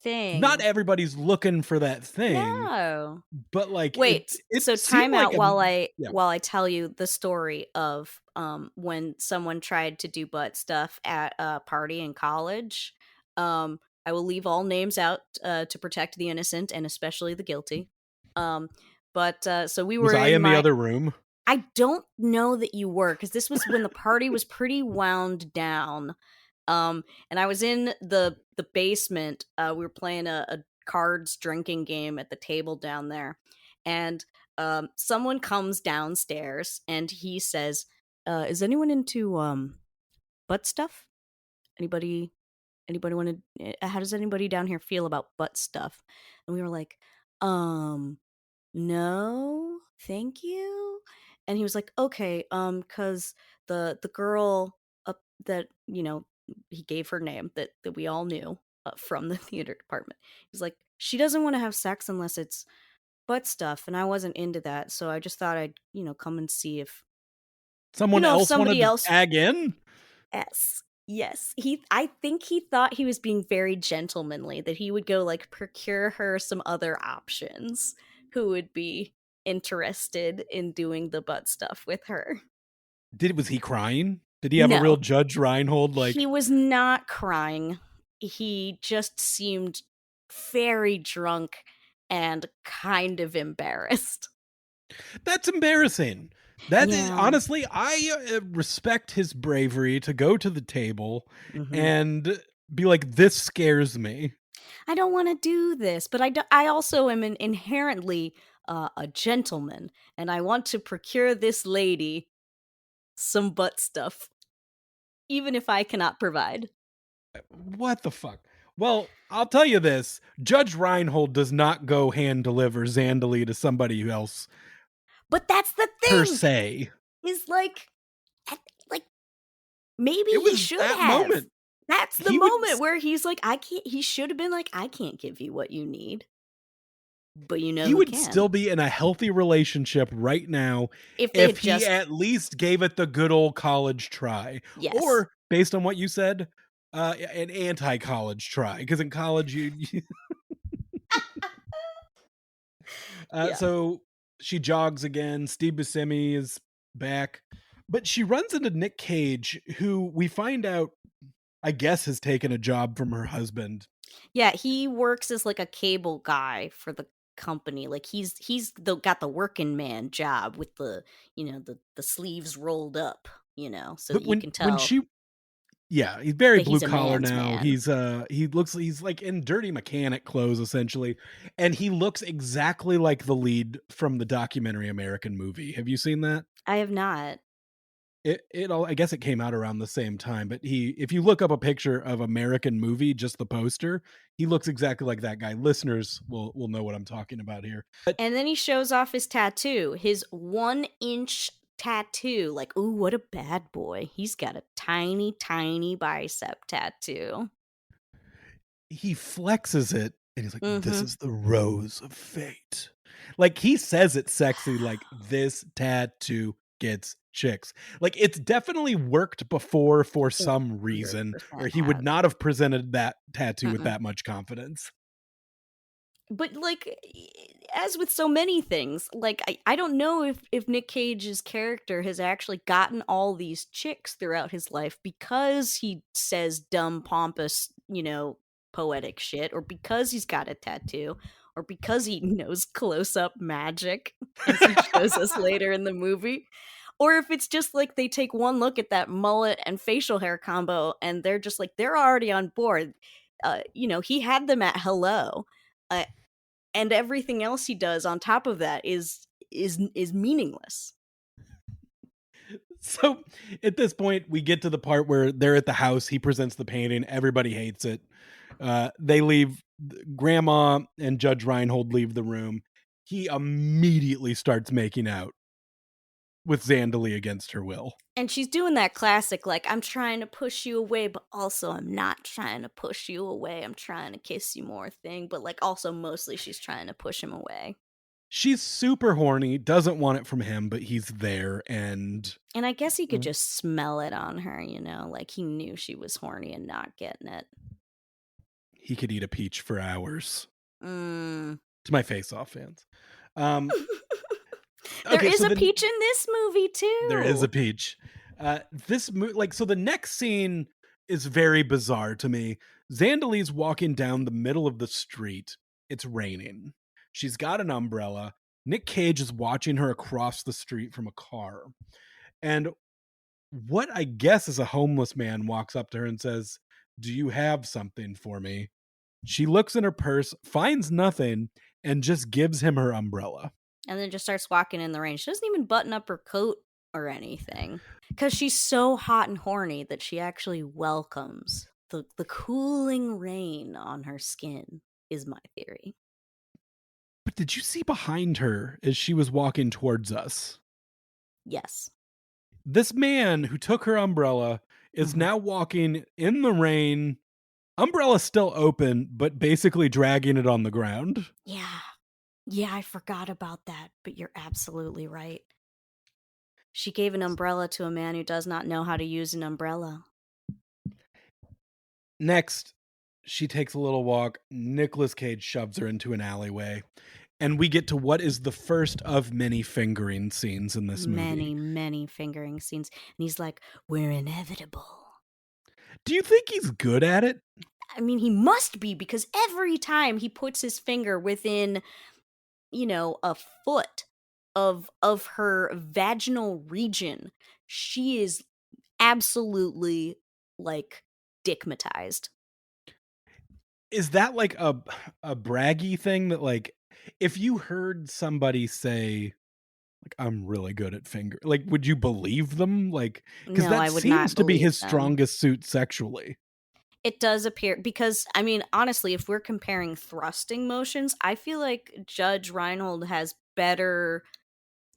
Thing. everybody's looking for that thing, No. but like Wait, it so seemed time like out a yeah. while I tell you the story of when someone tried to do butt stuff at a party in college. I will leave all names out to protect the innocent and especially the guilty. Um but so we Was were I in in the my other room? I don't know that you were because this was when the party was pretty wound down. And I was in the basement. We were playing a cards drinking game at the table down there, and someone comes downstairs and he says, "Is anyone into butt stuff? Anybody? Anybody want to? How does anybody down here feel about butt stuff?" And we were like, um no, thank you. And he was like, okay, cuz the girl up that, he gave her name that we all knew from the theater department. He's like, she doesn't want to have sex unless it's butt stuff, and I wasn't into that, so I just thought I'd, come and see if Someone if else wanted somebody to else. tag in? Yes. Yes. I think he thought he was being very gentlemanly, that he would go like procure her some other options who would be interested in doing the butt stuff with her. Was he crying? Did he have a real No, Judge Reinhold he like was not crying. He just seemed very drunk and kind of embarrassed. that's embarrassing. That is Yeah. honestly, I respect his bravery to go to the table Hmm. and be like, "This scares me." I don't want to do this, but I also am inherently a gentleman, and I want to procure this lady some butt stuff, even if I cannot provide. What the fuck? Well, I'll tell you this: Judge Reinhold does not go hand deliver Zandalee to somebody else But that's the per thing, se. is at- like maybe It he was should that have. moment. That's the He would moment where he's like, I can't. He should have been like, I can't give you what you need, but you know he who would can. still be in a healthy relationship right now If they if had he just, at least gave it the good old college try, yes, or based on what you said, an anti-college try. Because in college, yeah, so she jogs again. Steve Buscemi is back. But she runs into Nick Cage, who we find out, I guess, has taken a job from her husband. Yeah, he works as like a cable guy for the company. Like he's got the working man job with the, the sleeves rolled up, so that But you when can when tell she yeah, he's very that blue he's a collar man's now. man. He's like in dirty mechanic clothes essentially, and he looks exactly like the lead from the documentary American Movie. Have you seen that? I have not. It all I guess it came out around the same time, but he if you look up a picture of American Movie, just the poster, he looks exactly like that guy. Listeners will know what I'm talking about here. But And then he shows off his tattoo, his 1 inch tattoo. Like, ooh, what a bad boy. He's got a tiny, tiny bicep tattoo. he flexes it and he's like, "This Mm-hmm. is the rose of fate." Like, he says it sexy, like, "This tattoo gets chicks." Like, it's definitely worked before for some reason, or 100% he would has. not have presented that tattoo with Mm-mm. that much confidence. But like as with so many things, like I don't know if Nick Cage's character has actually gotten all these chicks throughout his life because he says dumb pompous, poetic shit, or because he's got a tattoo, or because he knows close up magic as he shows us later in the movie. Or if it's just like they take one look at that mullet and facial hair combo and they're just like they're already on board. He had them at hello. Uh, and everything else he does on top of that is meaningless. So, at this point, we get to the part where they're at the house, he presents the painting, everybody hates it. They leave, grandma and Judge Reinhold leave the room. He immediately starts making out with Zandalee against her will. And she's doing that classic, like, I'm trying to push you away, but also I'm not trying to push you away. I'm trying to kiss you more thing, but like also mostly she's trying to push him away. She's super horny, doesn't want it from him, but he's there, and And I guess he could just smell it on her, like he knew she was horny and not getting it. he could eat a peach for hours. Mm. To my Face Off fans. Um, There okay, is so a then peach in this movie there is a too. peach. So the next scene is very bizarre to me. Zandalee's walking down the middle of the street. It's raining. She's got an umbrella. Nick Cage is watching her across the street from a car. And what I guess is a homeless man walks up to her and says, "Do you have something for me?" She looks in her purse, finds nothing, and just gives him her umbrella. And then just starts walking in the rain. She doesn't even button up her coat or anything because she's so hot and horny that she actually welcomes the cooling rain on her skin, is my theory. But did you see behind her as she was walking towards us? Yes. This man who took her umbrella is Mhm. now walking in the rain, umbrella still open, but basically dragging it on the ground. Yeah. Yeah, I forgot about that, but you're absolutely right. She gave an umbrella to a man who does not know how to use an umbrella. Next, she takes a little walk. Nicolas Cage shoves her into an alleyway. And we get to what is the first of many fingering scenes in this movie. Many, many fingering scenes. And he's like, we're inevitable. Do you think he's good at it? I mean, he must be because every time he puts his finger within, a foot of her vaginal region, she is absolutely like dickmatized. Is that like a braggy thing that, like, if you heard somebody say, like, "I'm really good at finger," like, would you believe them? Like, because No, that I would not seems to be believe his them. strongest suit sexually. It does appear because I mean, honestly, if we're comparing thrusting motions, I feel like Judge Reinhold has better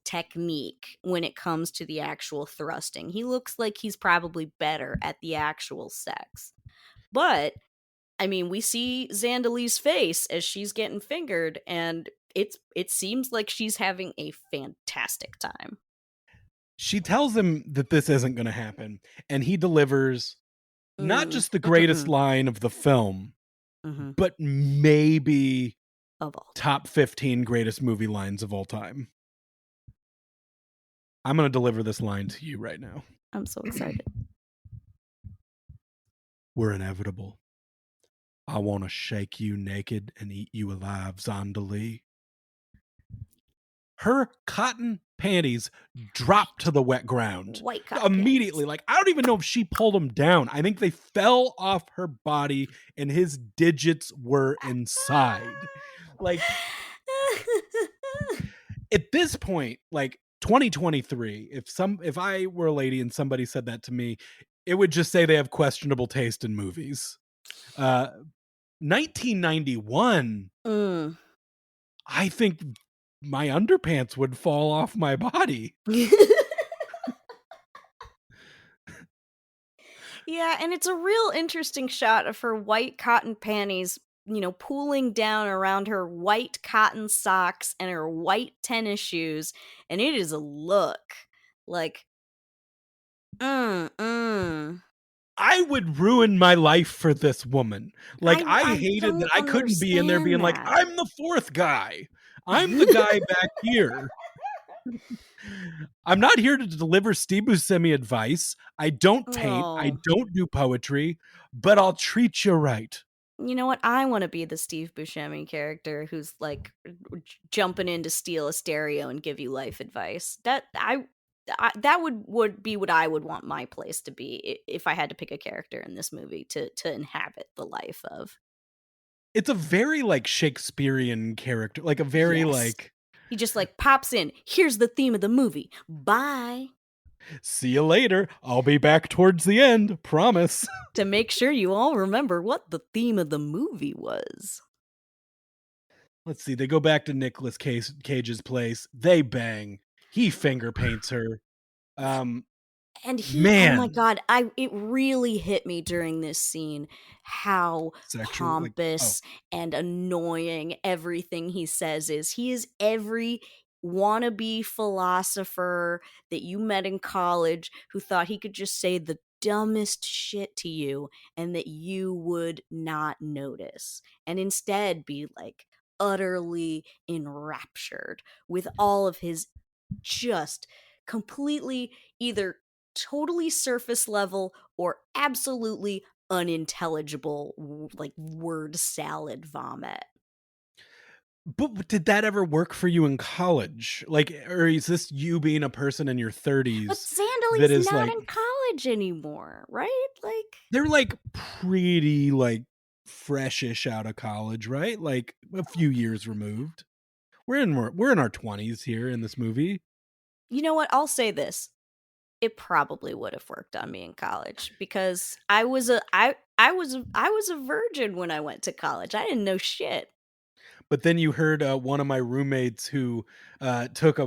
technique when it comes to the actual thrusting. He looks like he's probably better at the actual sex. But I mean, we see Zandalee's face as she's getting fingered, and it seems like she's having a fantastic time. She tells him that this isn't gonna happen, and he delivers not Mm. just the greatest Mm-mm-mm. line of the film, Mm-hmm. but maybe Of all time. top 15 greatest movie lines of all time. I'm gonna deliver this line to you right now. I'm so excited. We're inevitable. I want to shake you naked and eat you alive, Zandalee. Her cotton panties dropped to the wet ground White cotton panties. immediately. Like, I don't even know if she pulled them down. I think they fell off her body and his digits were inside. Like, at this point, like 2023, if I were a lady and somebody said that to me, it would just say they have questionable taste in movies. 1991, Mm. I think my underpants would fall off my body. Yeah, and it's a real interesting shot of her white cotton panties, pooling down around her white cotton socks and her white tennis shoes, and it is a look like, mm. I would ruin my life for this woman. Like, I I hated that don't I couldn't be in there being understand like, that. "I'm the 4th guy. I'm the guy back here. I'm not here to deliver Steve Buscemi advice. I don't paint. I Oh. don't do poetry, but I'll treat you right." You know what? I want to be the Steve Buscemi character who's like jumping in to steal a stereo and give you life advice. That would be what I would want my place to be if I had to pick a character in this movie to inhabit the life of. It's a very, like, Shakespearean character, like, a very, Yes. like, He just like pops in. Here's the theme of the movie. Bye. "See you later. I'll be back towards the end, promise." To make sure you all remember what the theme of the movie was. Let's see, they go back to Cage's place. They bang. He finger paints her. Um, And oh my man, god, I it really hit me during this scene how sexual, like, oh, pompous and annoying everything he says is. He is every wannabe philosopher that you met in college who thought he could just say the dumbest shit to you and that you would not notice, and instead be like utterly enraptured with all of his just completely either totally surface level or absolutely unintelligible like word salad vomit. but did that ever work for you in college? Like, or is this you being a person in your But 30s that Zandalee's is not like, in college anymore, right? Like, they're like pretty like freshish out of college, right? Like a few years removed. We're in our 20s here in this movie. you know what? I'll say this. It probably would have worked on me in college because I was a virgin when I went to college. I didn't know shit. But then you heard one of my roommates who took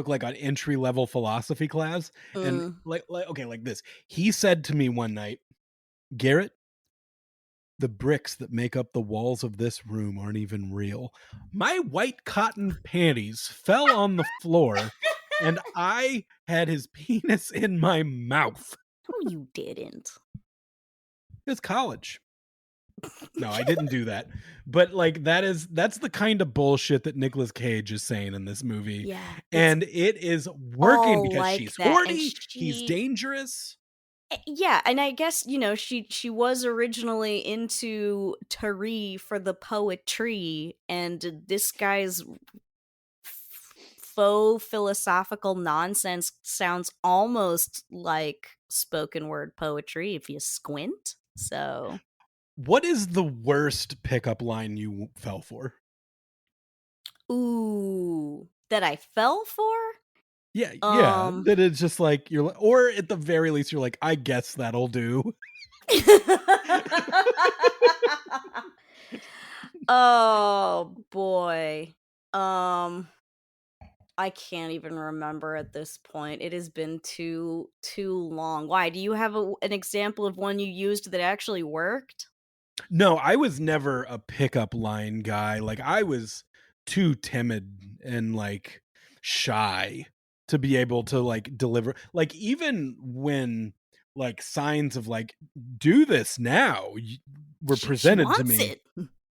like an entry level philosophy class, and Mm. like okay, like this. He said to me one night, "Garrett, the bricks that make up the walls of this room aren't even real. My white cotton panties fell on the floor and I had his penis in my mouth." No, you didn't. It was college. No, I didn't do that. But like that's the kind of bullshit that Nicolas Cage is saying in this movie. Yeah, it's And it is working all because like she's that, and horny, he's dangerous. yeah, and I guess, she was originally into Tari for the poetry, and this guy's faux philosophical nonsense sounds almost like spoken word poetry if you squint. So, What is the worst pickup line you fell for? ooh, that I fell for? Yeah, yeah, Um that it's just like you're like, or at the very least you're like, "I guess that'll do." Oh boy. Um I can't even remember at this point. It has been too long. Why? Do you have an example of one you used that actually worked? No, I was never a pickup line guy. Like, I was too timid and, like, shy to be able to, like, deliver, like, even when, like, signs of, like, "Do this now," were She presented to wants me, it.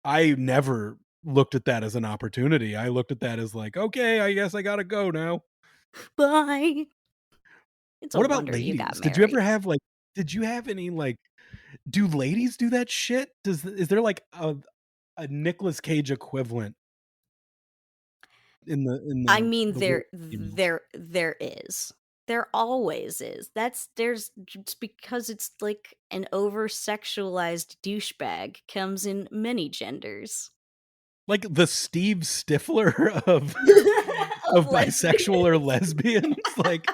I never looked at that as an opportunity. I looked at that as like, "Okay, I guess I gotta go now." Bye. It's a What about wonder you got ladies? Did you ever married. have, like did you have any, like do ladies do that shit? Is there, like, a Nicolas Cage equivalent in I mean, the world there of females? there there is. There always is. There's just because it's like an over sexualized douchebag comes in many genders. Like, the Steve Stifler of Of bisexual or lesbians. lesbians?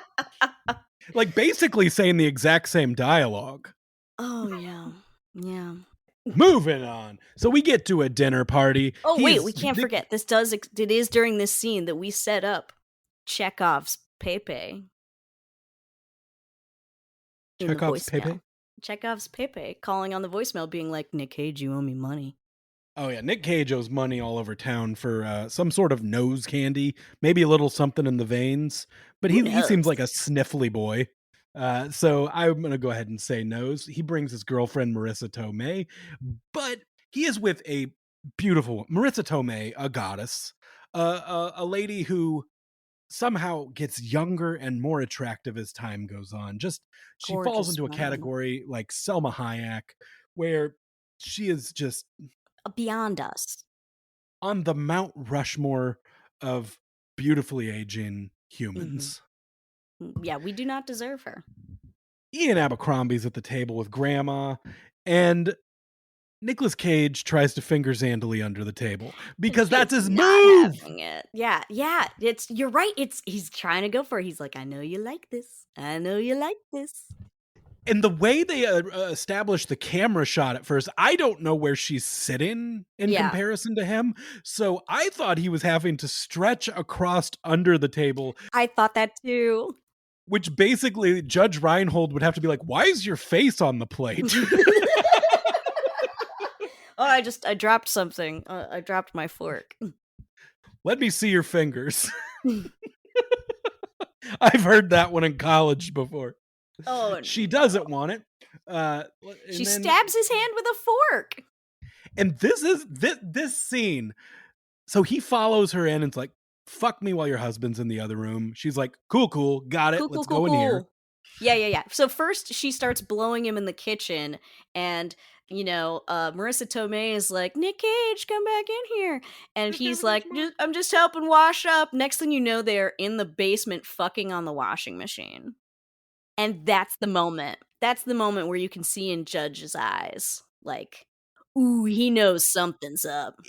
Like, basically saying the exact same dialogue. Oh yeah. Yeah. Moving on. So we get to a dinner party. Oh He wait, we is can't Nick forget. It is during this scene that we set up Chekhov's Pepe in the Chekhov's Pepe? voicemail. Chekhov's Pepe calling on the voicemail being like, "Nick Cage, you owe me money." Oh, yeah, Nick Cage owes money all over town for, some sort of nose candy, maybe a little something in the veins, but Who he seems knows? like a sniffly boy. So I'm gonna go ahead and say nose. He brings his girlfriend, Marissa Tomei, but he is with a beautiful Marissa Tomei, a goddess, a lady who somehow gets younger and more attractive as time goes on. Just she falls Gorgeous into a woman. category like Selma Hayek, where she is just Beyond us. on the Mount Rushmore of beautifully aging Mhm. humans. Yeah, we do not deserve her. Ian Abercrombie's at the table with Grandma, and Nicolas Cage tries to finger Zandalee under the table because He that's is his not move. having it. Yeah, yeah, you're right, he's trying to go for it. He's like, "I know you like this. I know you like this." And the way they establish the camera shot at first, I don't know where she's sitting in Yeah, comparison to him. So I thought he was having to stretch across under the table, I thought that too. which basically Judge Reinhold would have to be like, "Why is your face on the plate?" Oh, I dropped something. I dropped my fork. Let me see your fingers. I've heard that one in college before. Oh, She no. doesn't want it. She And then stabs his hand with a fork. this is this scene. So he follows her in and it's like, fuck me while your husband's in the other room. She's like, cool, cool, got it. Cool, cool, Let's cool, go in here. cool. Yeah, yeah, yeah. So first she starts blowing him in the kitchen and Marissa Tomei is like, "Nick Cage, come back in here." And he's like, I'm just helping wash up." Next thing you know, they're in the basement fucking on the washing machine. And that's the moment. That's the moment where you can see in Judge's eyes, like, ooh, he knows something's up.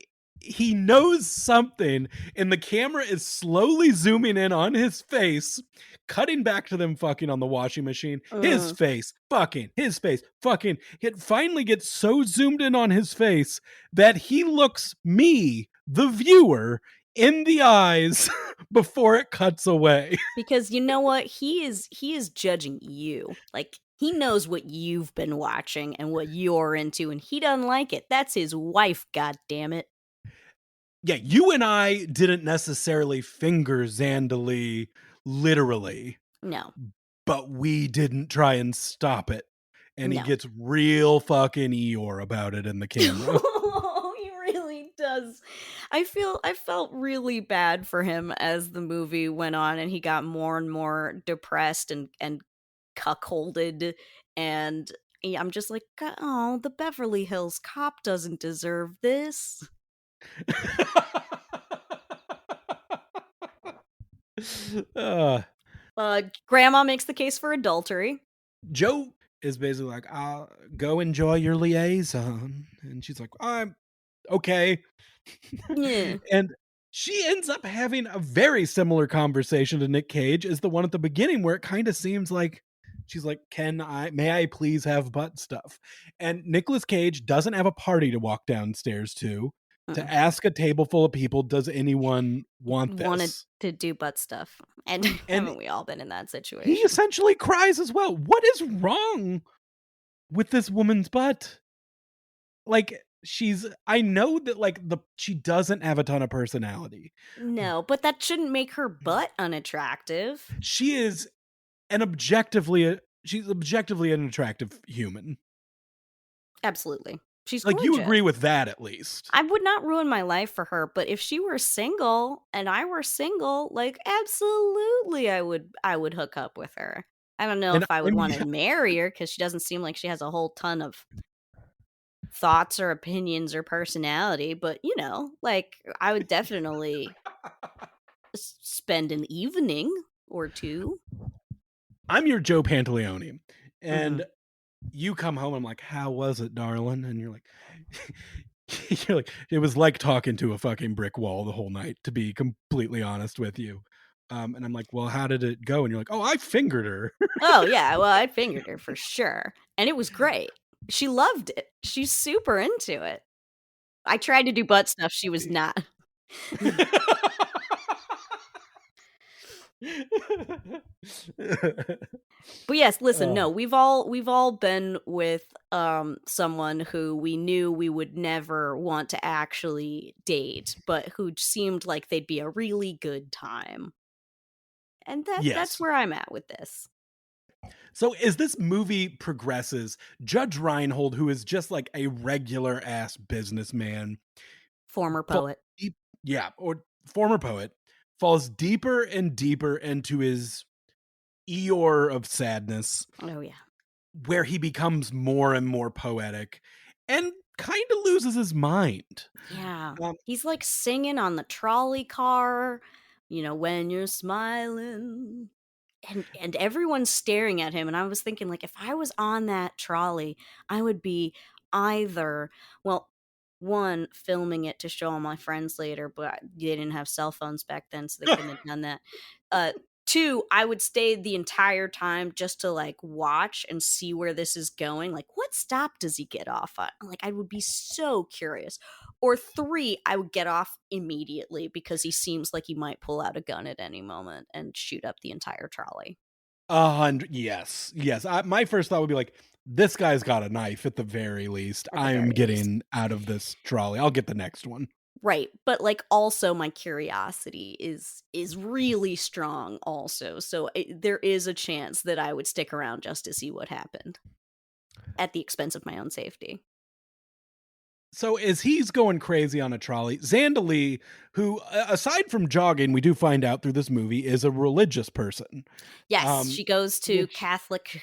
He knows something, and the camera is slowly zooming in on his face, cutting back to them fucking on the washing machine. His Mm. face, fucking, his face, fucking. It finally gets so zoomed in on his face that he looks me, the viewer, in the eyes before it cuts away. Because you know what? He is judging you. Like he knows what you've been watching and what you're into, and he doesn't like it. That's his wife, god damn it. Yeah, you and I didn't necessarily finger Zandalee literally, No. but we didn't try and stop it. And he No. gets real fucking Eeyore about it in the camera. Oh, he really does. I felt really bad for him as the movie went on and he got more and more depressed and cuckolded and I'm just like, "Oh, the Beverly Hills Cop doesn't deserve this." uh, Grandma makes the case for adultery. Joe is basically like, I'll go enjoy your liaison. And she's like, I'm okay. Yeah. And she ends up having a very similar conversation to Nick Cage as the one at the beginning, where it kind of seems like she's like, may I please have butt stuff? And Nicolas Cage doesn't have a party to walk downstairs to Mm. ask a table full of people, does anyone want Wanted this? to do butt stuff. And And haven't we all been in that he situation? essentially cries as well. What is wrong with this woman's butt? Like, I know that she doesn't have a ton of personality. No, but that shouldn't make her butt unattractive. She is she's objectively an attractive human. Absolutely. She's Like, you gorgeous. agree with that at least. I would not ruin my life for her, but if she were single and I were single, like, absolutely I would hook up with her. I don't know And if I would I'm wanna marry her because she doesn't seem like she has a whole ton of thoughts or opinions or personality, but, like, I would definitely spend an evening or 2. I'm your Joe Pantaleone, Mhm. and you come home, I'm like, "How was it, darling?" And you're like you're like, "It was like talking to a fucking brick wall the whole night, to be completely honest with you." And I'm like, "Well, how did it go?" And you're like, "Oh, I fingered her." Oh, yeah, well, I fingered her for sure, and it was great. She loved it. She's super into it. I tried to do butt stuff, she was not. But yes, listen, no, Oh, we've all been with, someone who we knew we would never want to actually date, but who seemed like they'd be a really good time, and that's yes. where I'm at with this. So as this movie progresses, Judge Reinhold, who is just like a regular ass businessman, Former falls poet. deep, yeah, or former poet, falls deeper and deeper into his Eeyore of sadness, Oh, yeah. where he becomes more and more poetic and kind of loses his mind. Yeah. Um, He's, like, singing on the trolley car, "When you're smiling." And everyone's staring at him, and I was thinking, like, if I was on that trolley, I would be either well, 1, filming it to show all my friends later, but they didn't have cell phones back then, so they couldn't have done that. Uh, 2, I would stay the entire time just to, like, watch and see where this is going, like, what stop does he get off at? Like, I would be so curious. Or 3, I would get off immediately because he seems like he might pull out a gun at any moment and shoot up the entire trolley. 100, yes, yes. My first thought would be like, this guy's got a knife at the very least. At the I'm very least. getting out of this trolley. I'll get the next one. Right, but, like, also my curiosity is really strong also, so there is a chance that I would stick around just to see what happened, at the expense of my own safety. So as he's going crazy on a trolley, Zandalee, who aside from jogging, we do find out through this movie is a religious person. Yes, Um, she goes to which Catholic,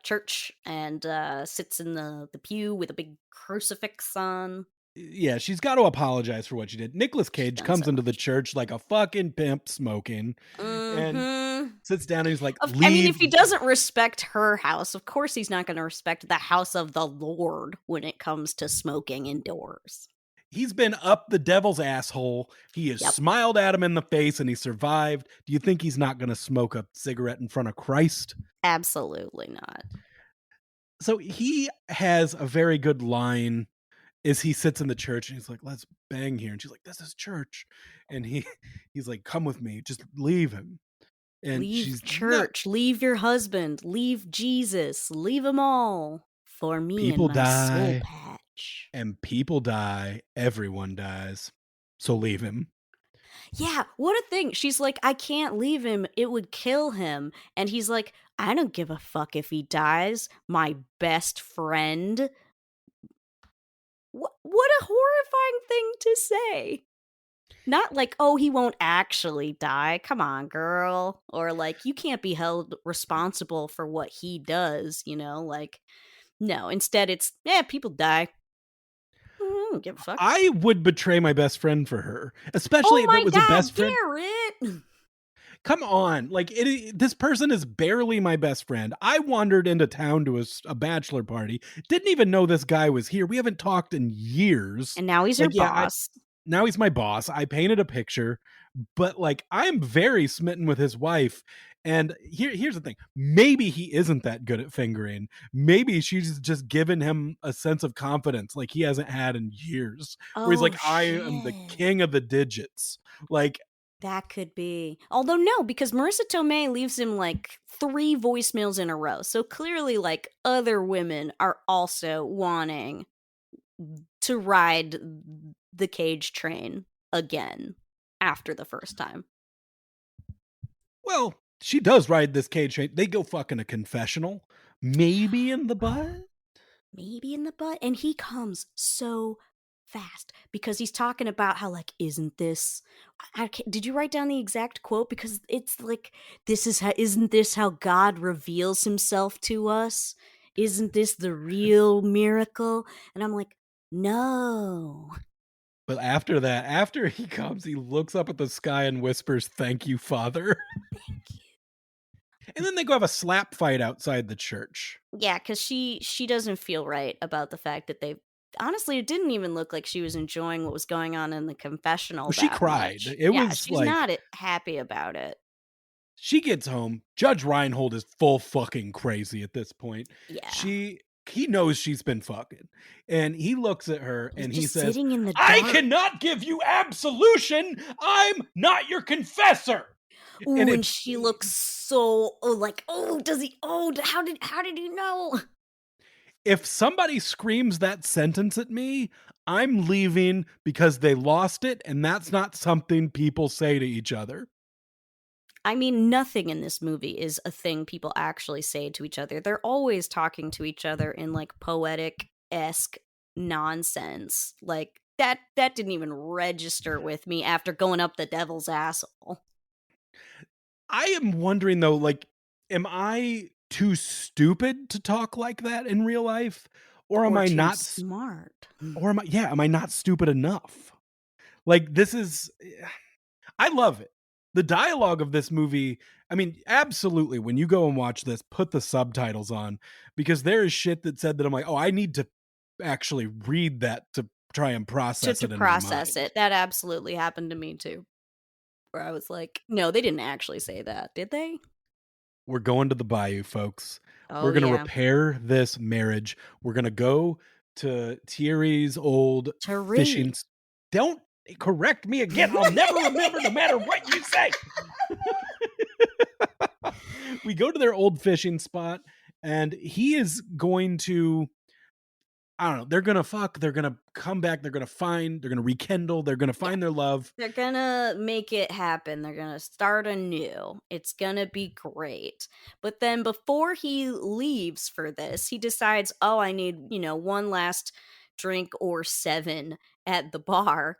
church and, sits in the pew with a big crucifix on. yeah, she's got to apologize for what she did. Nicolas She's Cage done so comes into the much. church like a fucking pimp smoking and Mhm. sits down and he's like, I mean, leave. if he doesn't respect her house, of course he's not gonna respect the house of the Lord when it comes to smoking indoors. He's been up the devil's asshole. He has Yep, smiled at him in the face and he survived. Do you think he's not going to smoke a cigarette in front of Christ? absolutely not. So he has a very good line is he sits in the church and he's like, "Let's bang here." And she's like, "This is church." And he's like, "Come with me. Just leave him." And Leave she's, "No, church, leave your husband, leave Jesus, leave 'em all for me and people my soul die patch. and people die. Everyone dies. So leave him." Yeah, what a thing. She's like, "I can't leave him, it would kill him." And he's like, "I don't give a fuck if he dies, my best friend." What a horrifying thing to say. Not like, "Oh, he won't actually die. Come on, girl." Or like, "You can't be held responsible for what he does," like, no, instead it's, "Yeah, people die. I don't give a fuck." I would betray my best friend for her, especially "Oh if it my was a god, best friend. Garrett!" Come on, like this person is barely my best friend. I wandered into town to a bachelor party. Didn't even know this guy was here. We haven't talked in years. And now he's your Like, yeah, boss. now he's my boss. I painted a picture, but like I'm very smitten with his wife. And here's the thing. Maybe he isn't that good at fingering. Maybe she's just given him a sense of confidence like he hasn't had in years. Where he's Oh, like, I am the shit. king of the digits. Like, That could be. Although no, because Marissa Tomei leaves him like 3 voicemails in a row. So clearly like other women are also wanting to ride the Cage train again after the first time. well, she does ride this cage train. They go fucking a confessional, maybe in the butt. maybe in the butt. And he comes so fast because he's talking about how, like, isn't this, did you write down the exact quote? Because it's like, this is how, isn't this how God reveals himself to us? Isn't this the real miracle? And I'm like, no. But after that, after he comes, he looks up at the sky and whispers, "Thank you, Father." Thank you. And then they go have a slap fight outside the church. Yeah, because she doesn't feel right about the fact that they, honestly, it didn't even look like she was enjoying what was going on in the confessional Well, she that cried. much. It Yeah, was she's like not happy about it. she gets home. Judge Reinhold is full fucking crazy at this point. Yeah. She he knows she's been fucking. And he looks at her He's and he just says, sitting in the "I dark. cannot give you absolution. I'm not your confessor." And Ooh, and it's she looks so, oh, like, oh, does he, oh, how did you know? if somebody screams that sentence at me, I'm leaving because they lost it, and that's not something people say to each other. I mean, nothing in this movie is a thing people actually say to each other. They're always talking to each other in, like, poetic-esque nonsense. Like, that didn't even register with me after going up the devil's asshole. I am wondering though, like, am I too stupid to talk like that in real life? Or am Or I too not smart. or am I yeah, am I not stupid enough? Like this is I love it. The dialogue of this movie, I mean, absolutely when you go and watch this, put the subtitles on because there is shit that said that I'm like, "Oh, I need to actually read that to try and process To it in my process mind." it. That absolutely happened to me too, where I was like, "No, they didn't actually say that, did they?" We're going to the bayou, folks. We're Oh, gonna yeah. repair this marriage. We're gonna go to Thierry's old fishing Tari. s Don't correct me again, I'll never remember no matter what you say. We go to their old fishing spot, and he is going to I don't know, they're gonna fuck, they're gonna come back, they're gonna find, they're gonna rekindle, they're gonna Yeah. find their love, They're gonna make it happen. They're gonna start anew. It's gonna be great. But then before he leaves for this, he decides, oh, I need, one last drink or seven at the bar.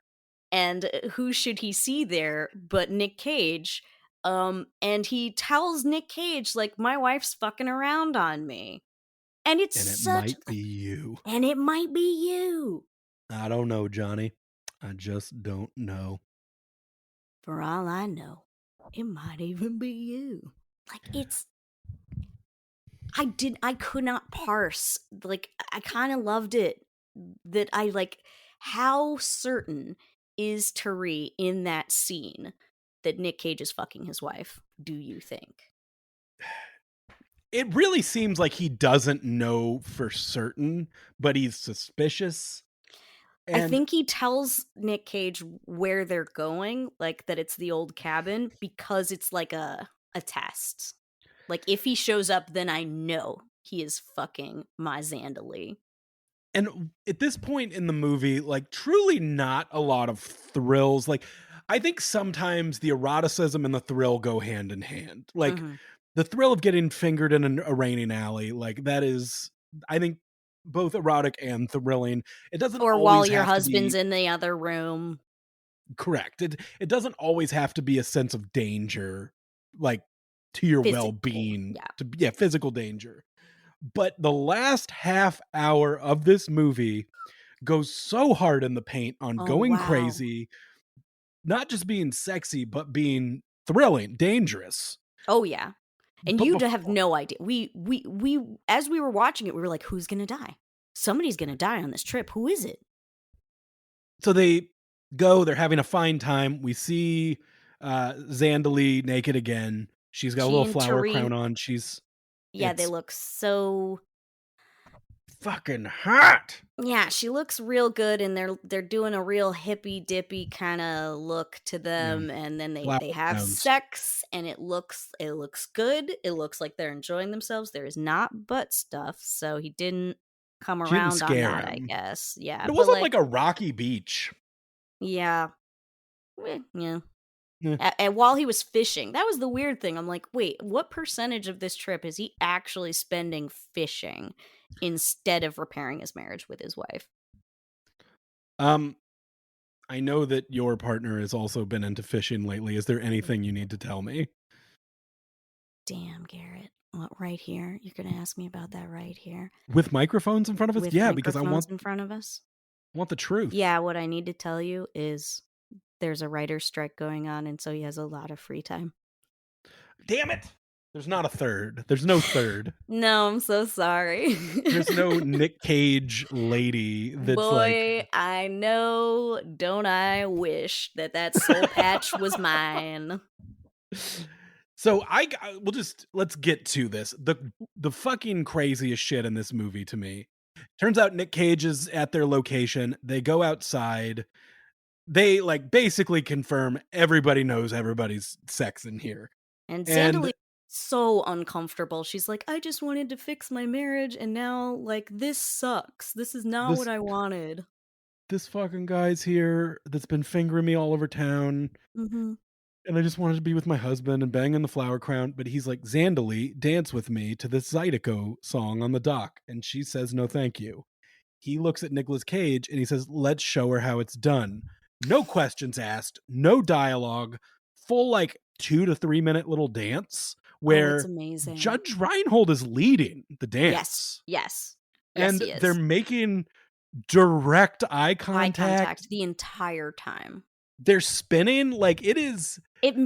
And who should he see there but Nic Cage? And he tells Nic Cage, like, my wife's fucking around on me. And it's and it such, might be you. and it might be you. I don't know, Johnny. I just don't know. For all I know, it might even be you. Like, I could not parse. Like, I kind of loved it that I, like, how certain is Tari in that scene that Nic Cage is fucking his wife, do you think? It really seems like he doesn't know for certain, but he's suspicious, I and think he tells Nic Cage where they're going, like that it's the old cabin because it's like a test. Like, if he shows up, then I know he is fucking my Zandalee. at this point in the movie, like, truly not a lot of thrills, like, I think sometimes the eroticism and the thrill go hand in hand, like, Mhm. the thrill of getting fingered in a raining alley, like, that is, I think, both erotic and thrilling. It doesn't Or while always your have to husband's be in the other room. correct. It doesn't always have to be a sense of danger, like, to your Physical, well-being, yeah. to yeah, physical danger. But the last half hour of this movie goes so hard in the paint on Oh, going wow. crazy, not just being sexy, but being thrilling, dangerous. Oh, yeah. And But you'd have before no idea. We as we were watching it, we were like, "Who's gonna die? Somebody's gonna die on this trip. Who is it?" so they go, they're having a fine time. We see Zandalee naked again. She's got a She little and flower crown Tari, on. yeah, they It's look so, fucking hot. yeah, she looks real good, and they're doing a real hippy dippy kind of look to Yeah, them, and then flower they have crowns. sex, and it looks good. It looks like they're enjoying themselves. There is not butt stuff, so he didn't come She didn't around on scare that, I him. guess. Yeah, But it but wasn't like, like a rocky beach. yeah, yeah. Yeah. And while he was fishing, that was the weird thing. I'm like, wait, what percentage of this trip is he actually spending fishing instead of repairing his marriage with his wife? Um, I know that your partner has also been into fishing lately. Is there anything you need to tell me? Damn, Garrett. What, right here? You're going to ask me about that right here? With microphones in front of us? With Yeah, because I microphones in front of us? want the truth. Yeah, what I need to tell you is there's a writer's strike going on, and so he has a lot of free time. Damn it! There's not a third. There's no third. No, I'm so sorry. There's no Nic Cage lady that's like, Boy, I know, don't I wish that soul patch was mine. so let's get to this. The fucking craziest shit in this movie to me. Turns out Nic Cage is at their location. They go outside. They like basically confirm everybody knows everybody's sex in here. And And Zandalee so uncomfortable. She's like, I just wanted to fix my marriage, and now, like, this sucks. This is not what this I wanted. this fucking guy's here that's been fingering me all over town. Mm-hmm. And I just wanted to be with my husband and bang in the flower crown. But he's like, Zandalee, dance with me to this Zydeco song on the dock. And she says, no, thank you. He looks at Nicolas Cage and he says, let's show her how it's done. No questions asked, no dialogue, full like 2 to 3 minute little dance Oh, it's where amazing. Judge Reinhold is leading the Yes, dance. yes. Yes, And he is. they're making direct eye Eye contact. contact the entire time. They're spinning like It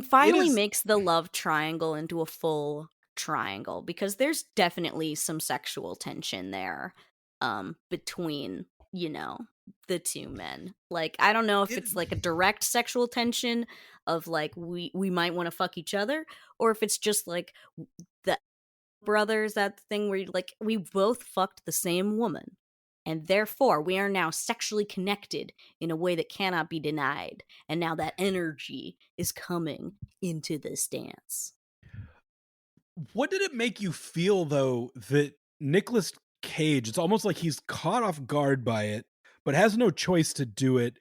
finally is- makes the love triangle into a full triangle, because there's definitely some sexual tension there between, the two men. Like, I don't know if it's like a direct sexual tension of like we might want to fuck each other, or if it's just like the brothers, that thing where like we both fucked the same woman, and therefore we are now sexually connected in a way that cannot be denied, and now that energy is coming into this dance. What did it make you feel though that Nicolas Cage, it's almost like he's caught off guard by it, but has no choice to do it,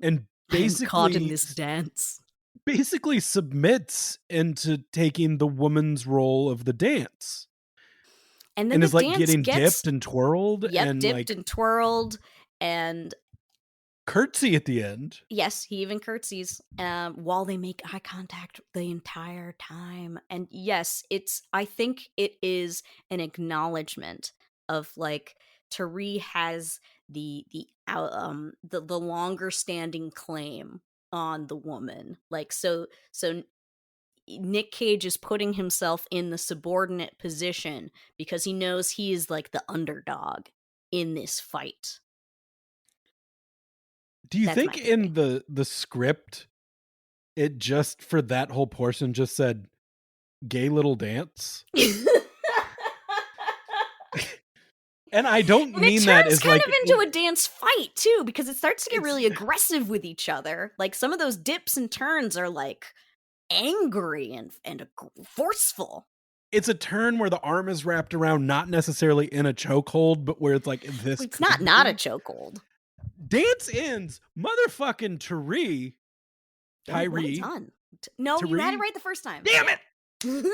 and I'm caught in basically this dance. basically submits into taking the woman's role of the dance. And then And the is like dance getting gets dipped and twirled and dipped like and twirled, and curtsy at the end. yes, he even curtsies while they make eye contact the entire time. And yes, I think it is an acknowledgement of like Tari has the longer standing claim on the woman. Like, so Nic Cage is putting himself in the subordinate position because he knows he is like the underdog in this fight. Do you That's think my in the script it just for that whole portion just said gay little dance? And I don't And mean it that turns as kind like of into a dance fight too, because it starts to get It's- really aggressive with each other. Like some of those dips and turns are like angry and forceful. it's a turn where the arm is wrapped around, not necessarily in a chokehold, but where it's like this. It's not a chokehold. Dance ends. Motherfucking Tyree. Oh, well done. No, you had it right the first time. Damn it!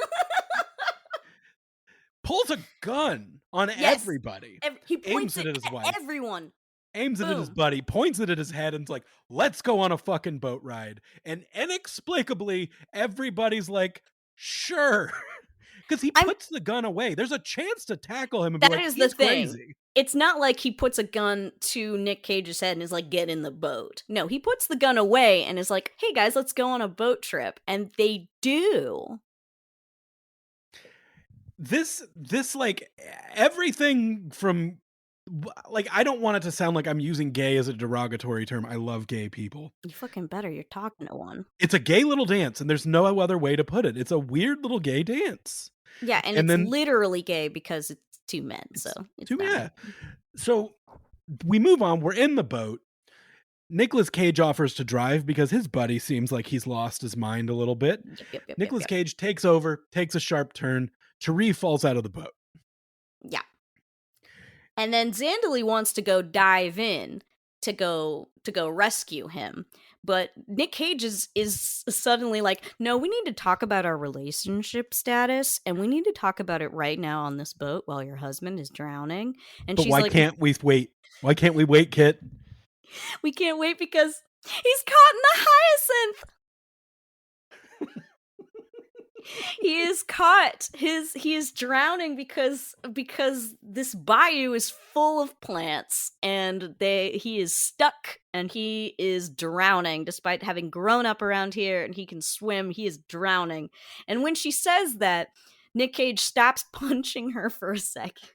Pulls a gun on Yes. everybody. He points Aims it it at his at wife. everyone. Aims it at his Boom. buddy, points it at his head, and it's like, let's go on a fucking boat ride. And inexplicably, everybody's like, sure. Because he puts the gun away. There's a chance to tackle him and be That like, is he's the thing. crazy. It's not like he puts a gun to Nic Cage's head and is like, get in the boat. No, he puts the gun away and is like, hey guys, let's go on a boat trip. And they do. This like everything from like, I don't want it to sound like I'm using gay as a derogatory term. I love gay people. You fucking better. You're talking to one. It's a gay little dance, and there's no other way to put it. It's a weird little gay dance. Yeah, and it's then literally gay because it's two men. So it's two, not. yeah. So we move on. We're in the boat. Nicolas Cage offers to drive because his buddy seems like he's lost his mind a little bit. Yep, Nicolas yep. Cage takes over, takes a sharp turn. Tari falls out of the boat. Yeah. And then Zandalee wants to go dive in to go rescue him. But Nic Cage is suddenly like, no, we need to talk about our relationship status, and we need to talk about it right now on this boat while your husband is drowning. And But she's why like, can't we wait? Why can't we wait, Kit? we can't wait because he's caught in the hyacinth. He is caught. He is drowning because this bayou is full of plants, and he is stuck, and he is drowning despite having grown up around here and he can swim. He is drowning. And when she says that, Nic Cage stops punching her for a second.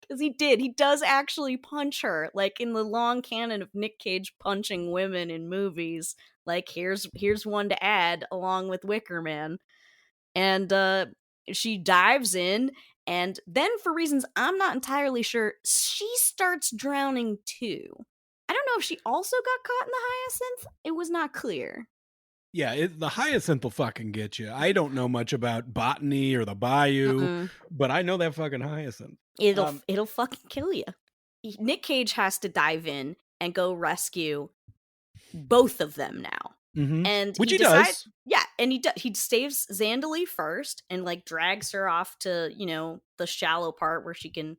Because he does actually punch her, like in the long canon of Nic Cage punching women in movies. Like here's one to add along with Wicker Man. And she dives in, and then for reasons I'm not entirely sure, she starts drowning too. I don't know if she also got caught in the hyacinth. It was not clear. Yeah, the hyacinth will fucking get you. I don't know much about botany or the bayou, Mm-mm. but I know that fucking hyacinth. It'll fucking kill you. Nic Cage has to dive in and go rescue both of them now. And Which he he decides, does. yeah, and he saves Zandalee first and like drags her off to, the shallow part where she can,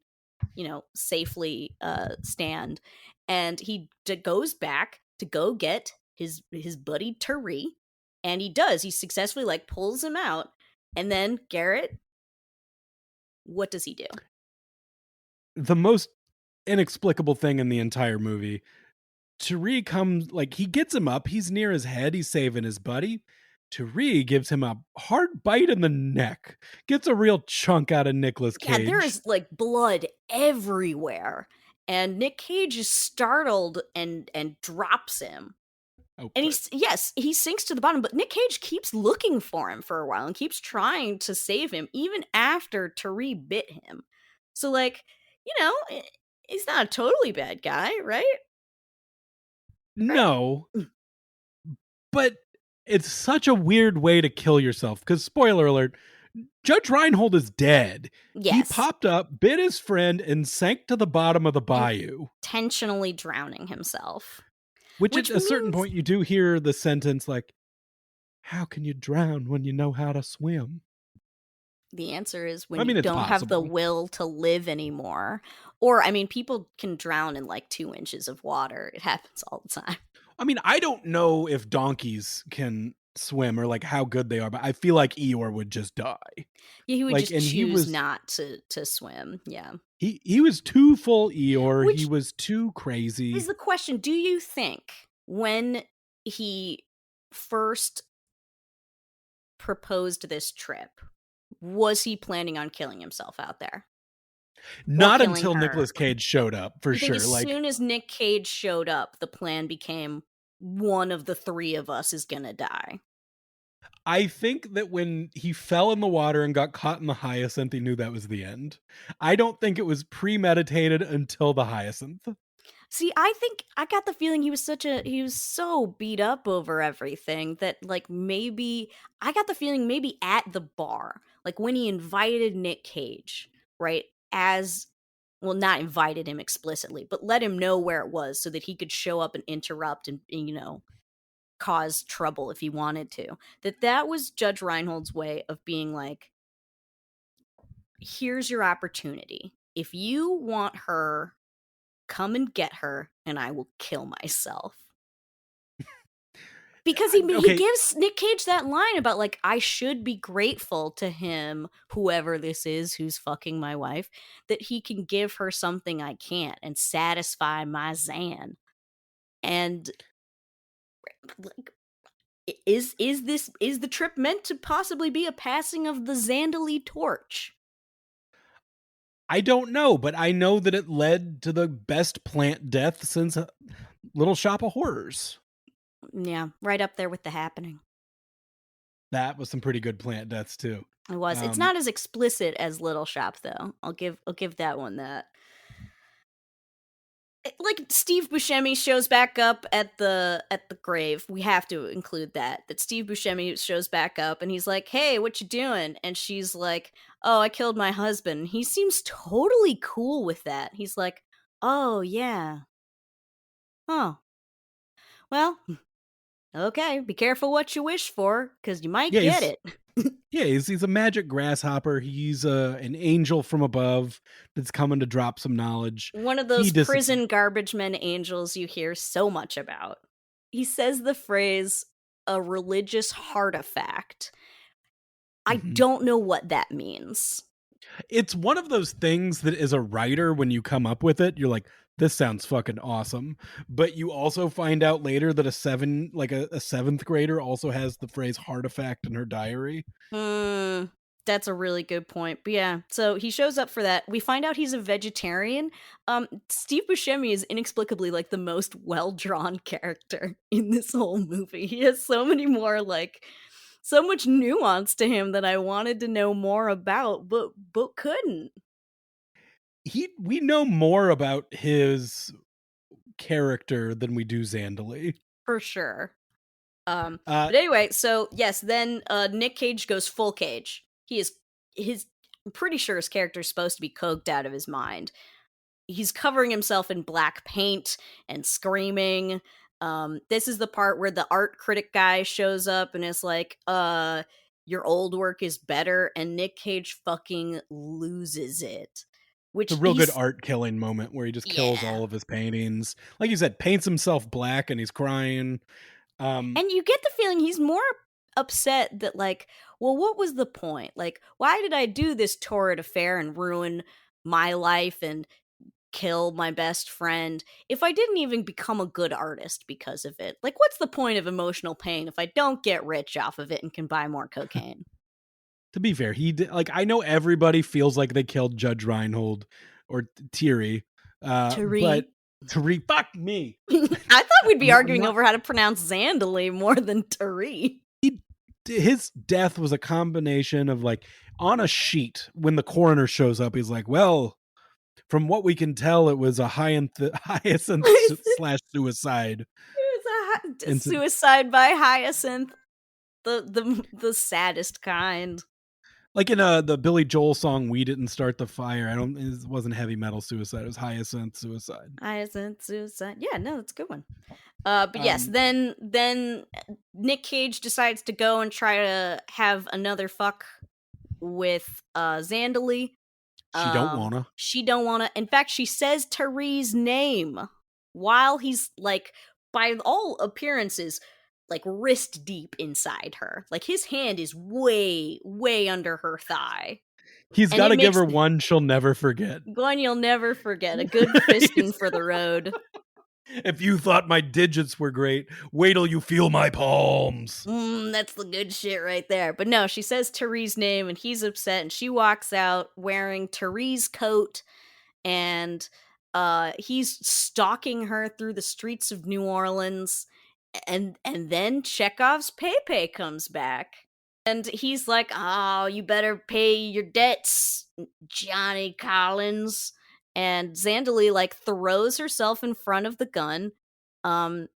safely stand. And he goes back to go get his buddy Tari, and he successfully like pulls him out. And then Garrett, what does he do? The most inexplicable thing in the entire movie. Tariq comes, like, he gets him up. He's near his head. He's saving his buddy. Tariq gives him a hard bite in the neck. Gets a real chunk out of Nicolas Yeah, there Cage. is like blood everywhere. And Nic Cage is startled and drops him. Oh, And but he sinks to the bottom, but Nic Cage keeps looking for him for a while and keeps trying to save him even after Tari bit him. So like, he's not a totally bad guy, right? Right? no, but it's such a weird way to kill yourself. Because, spoiler alert, Judge Reinhold is dead. He Yes. popped up, bit his friend, and sank to the bottom of the bayou. Intentionally drowning himself. Which at a certain means- point, you do hear the sentence like, how can you drown when you know how to swim? The answer is when I mean, you it's don't have the possible. will to live anymore. Or, I mean, people can drown in like 2 inches of water. It happens all the time. I mean, I don't know if donkeys can swim or like how good they are, but I feel like Eeyore would just die. Yeah, he would Like, just and he choose was not to swim. Yeah. he was too full Eeyore. He Which was too is crazy. the question. Do you think when he first proposed this trip, was he planning on killing himself out there? Not killing until her? Nicolas Cage showed up, for You think sure. as Like, soon as Nic Cage showed up, the plan became one of the 3 of us is gonna die? I think that when he fell in the water and got caught in the hyacinth, he knew that was the end. I don't think it was premeditated until the hyacinth. See, I think I got the feeling he was so beat up over everything that like maybe I got the feeling maybe at the bar, like when he invited Nic Cage, right? As well, not invited him explicitly, but let him know where it was so that he could show up and interrupt and cause trouble if he wanted to. That was Judge Reinhold's way of being like, here's your opportunity. If you want her, come and get her, and I will kill myself. Because he Okay, gives Nic Cage that line about like, I should be grateful to him, whoever this is who's fucking my wife, that he can give her something I can't and satisfy my Zan. And like, is the trip meant to possibly be a passing of the Zandalee torch? I don't know, but I know that it led to the best plant death since Little Shop of Horrors. Yeah, right up there with The Happening. That was some pretty good plant deaths too. It was. It's not as explicit as Little Shop though. I'll give that one that. Like Steve Buscemi shows back up at the grave. We have to include that Steve Buscemi shows back up and he's like, "Hey, what you doing?" And she's like, "Oh, I killed my husband." He seems totally cool with that. He's like, "Oh, yeah. Oh, well, okay. Be careful what you wish for, because you might Yeah, get he's it. yeah, he's a magic grasshopper. He's an angel from above that's coming to drop some knowledge. One of He those dis prison garbage men angels you hear so much about. He says the phrase, a religious artifact. I Mhm. don't know what that means. It's one of those things that as a writer, when you come up with it, you're like, "This sounds fucking awesome." But you also find out later that a 7th grader also has the phrase "artifact" in her diary. Hmm, that's a really good point. But yeah, so he shows up for that. We find out he's a vegetarian. Steve Buscemi is inexplicably like the most well-drawn character in this whole movie. He has so many more like so much nuance to him that I wanted to know more about, but couldn't. We know more about his character than we do Zandalee. For sure. Uh, But anyway, so yes, then Nick Cage goes full Cage. He is his I'm pretty sure his character is supposed to be coked out of his mind. He's covering himself in black paint and screaming. This is the part where the art critic guy shows up and is like, your old work is better, and Nick Cage fucking loses it. it's a Which real good he's art killing moment where he just kills yeah. all of his paintings. Like you said, paints himself black and he's crying. Um, And you get the feeling he's more upset that, like, well, what was the point? Like, why did I do this torrid affair and ruin my life and kill my best friend if I didn't even become a good artist because of it? Like, what's the point of emotional pain if I don't get rich off of it and can buy more cocaine? to be fair, he did, like, I know everybody feels like they killed Judge Reinhold or Thierry, but Tari. Tariq, fuck me. I thought we'd be I'm arguing not. over how to pronounce Zandalee more than Tari. He, his death was a combination of like on a sheet when the coroner shows up. He's like, "Well, from what we can tell, it was a hyacinth slash suicide incident." Suicide by Hyacinth, the saddest kind. Like in the Billy Joel song, "We Didn't Start the Fire." It wasn't heavy metal suicide. It was hyacinth suicide. Hyacinth suicide. Yeah, no, that's a good one. But yes, Um, then Nick Cage decides to go and try to have another fuck with Zandalee. she don't wanna. She don't wanna. In fact, she says Tari's name while he's like, by all appearances, like wrist deep inside her. Like his hand is way, way under her thigh, He's and got it to give makes her one she'll never forget. one you'll never forget. A good fisting He's- for the road. if you thought my digits were great, wait till you feel my palms. That's the good shit right there. But no, she says Tari's name and he's upset and she walks out wearing Tari's coat and he's stalking her through the streets of New Orleans and then Chekhov's Pepe comes back. And he's like, "Oh, you better pay your debts, Johnny Collins." And Zandalee like throws herself in front of the gun,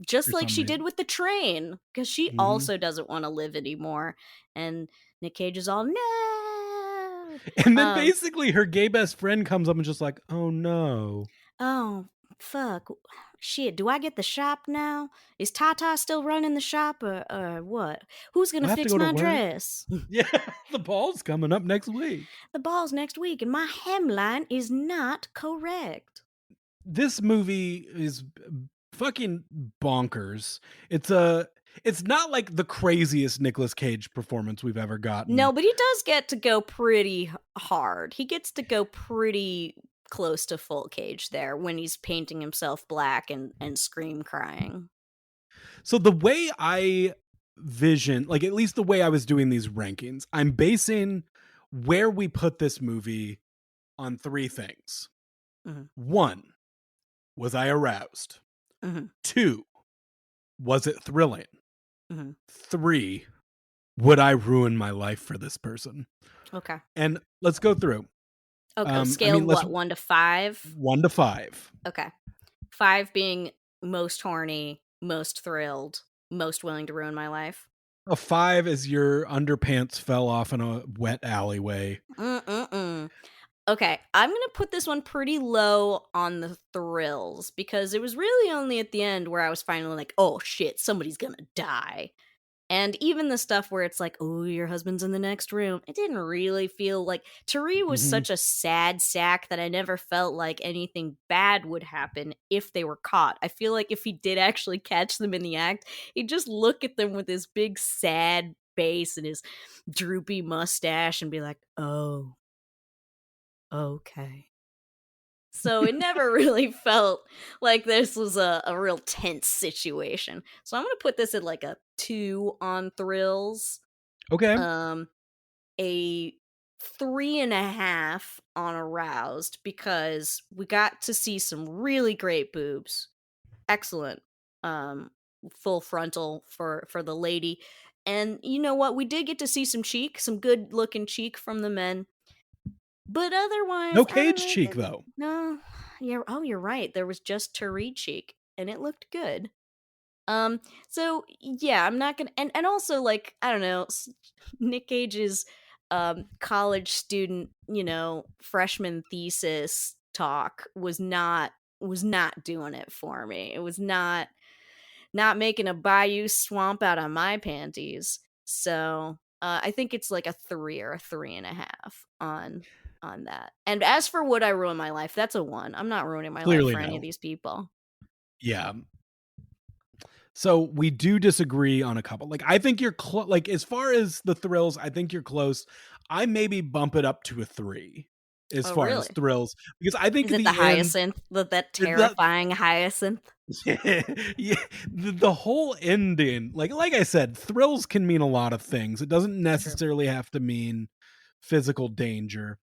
just For like some she did reason. with the train, because she Mhm. also doesn't want to live anymore. And Nick Cage is all no. And then Um, basically her gay best friend comes up and just like, "Oh no. oh fuck, shit. Do I get the shop now? Is Tata still running the shop or what? Who's Do gonna I have to fix go to my work?" dress? Yeah, the ball's coming up next week. The ball's next week, and my hemline is not correct. This movie is fucking bonkers. It's not like the craziest Nicolas Cage performance we've ever No, gotten. but he does get to go pretty hard. He gets to go pretty close to full Cage there when he's painting himself black and scream crying. So the way I vision, like at least the way I was doing these rankings, I'm basing where we put this movie on three things. Mhm, One, was I aroused? mhm, Two, was it thrilling? mhm. Three, would I ruin my life for this person? Okay. And let's go through. Okay. I Scale mean, let's what? 1 to 5. 1 to 5. Okay. 5 being most horny, most thrilled, most willing to ruin my life. A 5 is your underpants fell off in a wet alleyway. Mm-mm-mm. Okay, I'm gonna put this one pretty low on the thrills because it was really only at the end where I was finally like, oh shit, somebody's gonna die. And even the stuff where it's like, oh, your husband's in the next room, it didn't really feel like Tari was Mhm. such a sad sack that I never felt like anything bad would happen if they were caught. I feel like if he did actually catch them in the act, he'd just look at them with his big sad face and his droopy mustache and be like, oh, okay. So it never really felt like this was a real tense situation. So I'm gonna put this at like a 2 on thrills, Okay. um, a 3.5 on aroused because we got to see some really great boobs. Excellent. Um, full frontal for the lady. And you know what? We did get to see some cheek, some good looking cheek from the men. But otherwise, No I don't Cage know, cheek didn't though. no. Yeah, oh, you're right, there was just Tariq cheek, and it looked good. So, yeah, I'm not gonna and also, like, I don't know, Nick Cage's, college student, freshman thesis talk was not doing it for me. It was not making a bayou swamp out of my panties. So I think it's like a 3 or a 3.5 on that. And as for would I ruin my life, that's a 1. I'm not ruining my life Clearly for any of no. these people. Yeah. So we do disagree on a couple. Like I think you're like as far as the thrills, I think you're close. I maybe bump it up to a 3 as Oh, far as really? thrills because I think Is it the the end hyacinth? That the terrifying hyacinth? yeah, the whole ending, like I said, thrills can mean a lot of things. It doesn't True. necessarily have to mean physical danger.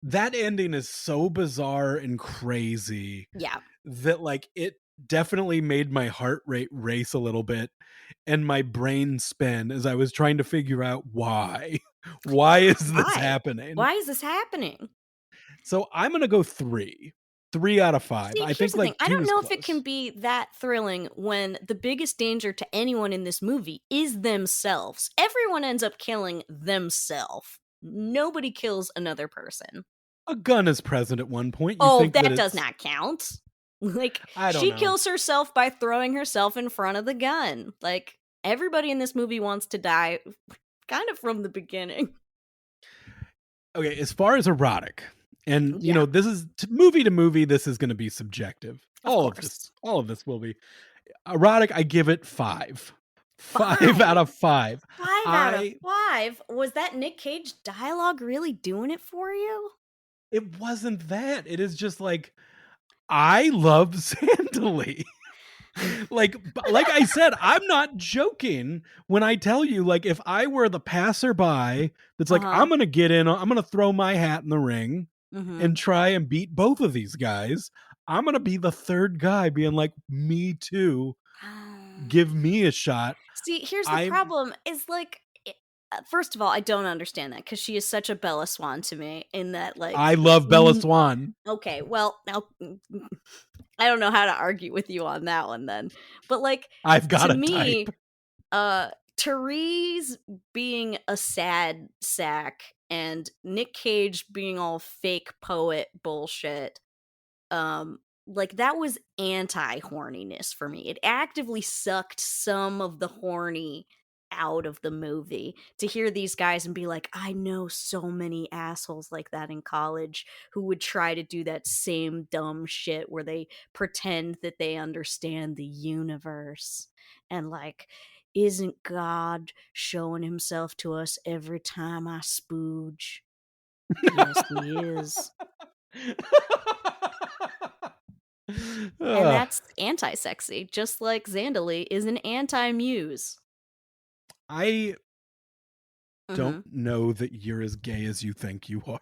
That ending is so bizarre and crazy Yeah. that like it definitely made my heart rate race a little bit and my brain spin as I was trying to figure out why. Why is this Why? happening? Why is this happening? So I'm gonna go 3. 3 out of 5. See, I here's think the thing. like I 2 don't is know if it can close. be that thrilling when the biggest danger to anyone in this movie is themselves. Everyone ends up killing themselves. Nobody kills another person. A gun is present at one point. You Oh, think that that does it's not count. Like, I don't she know. kills herself by throwing herself in front of the gun. Like, everybody in this movie wants to die kind of from the beginning. Okay, as far as erotic, and Yeah, this is movie to movie, this is gonna be subjective. of All of course. this, all of this will be. Erotic, I give it 5. 5 out 5. of 5. 5 out of I 5? Was that Nick Cage dialogue really doing it for you? It wasn't that. It is just like I love Zandalee. Like I said, I'm not joking when I tell you, like, if I were the passerby that's like, Uh-huh. I'm gonna throw my hat in the ring Mhm. and try and beat both of these guys. I'm gonna be the third guy being like, me too. Give me a shot. See, here's the I'm problem, is, like, first of all, I don't understand that because she is such a Bella Swan to me in that, like, I love Bella Swan. okay, well, now I don't know how to argue with you on that one then. But, like, I've to got a type. me, Therese being a sad sack and Nick Cage being all fake poet bullshit, like, that was anti-horniness for me. It actively sucked some of the horny out of the movie to hear these guys and be like, I know so many assholes like that in college who would try to do that same dumb shit where they pretend that they understand the universe and like, isn't God showing himself to us every time I spooge? Yes, he is. And Ugh. that's anti-sexy, just like Zandalee is an anti-muse. I don't Mhm. know that you're as gay as you think you are.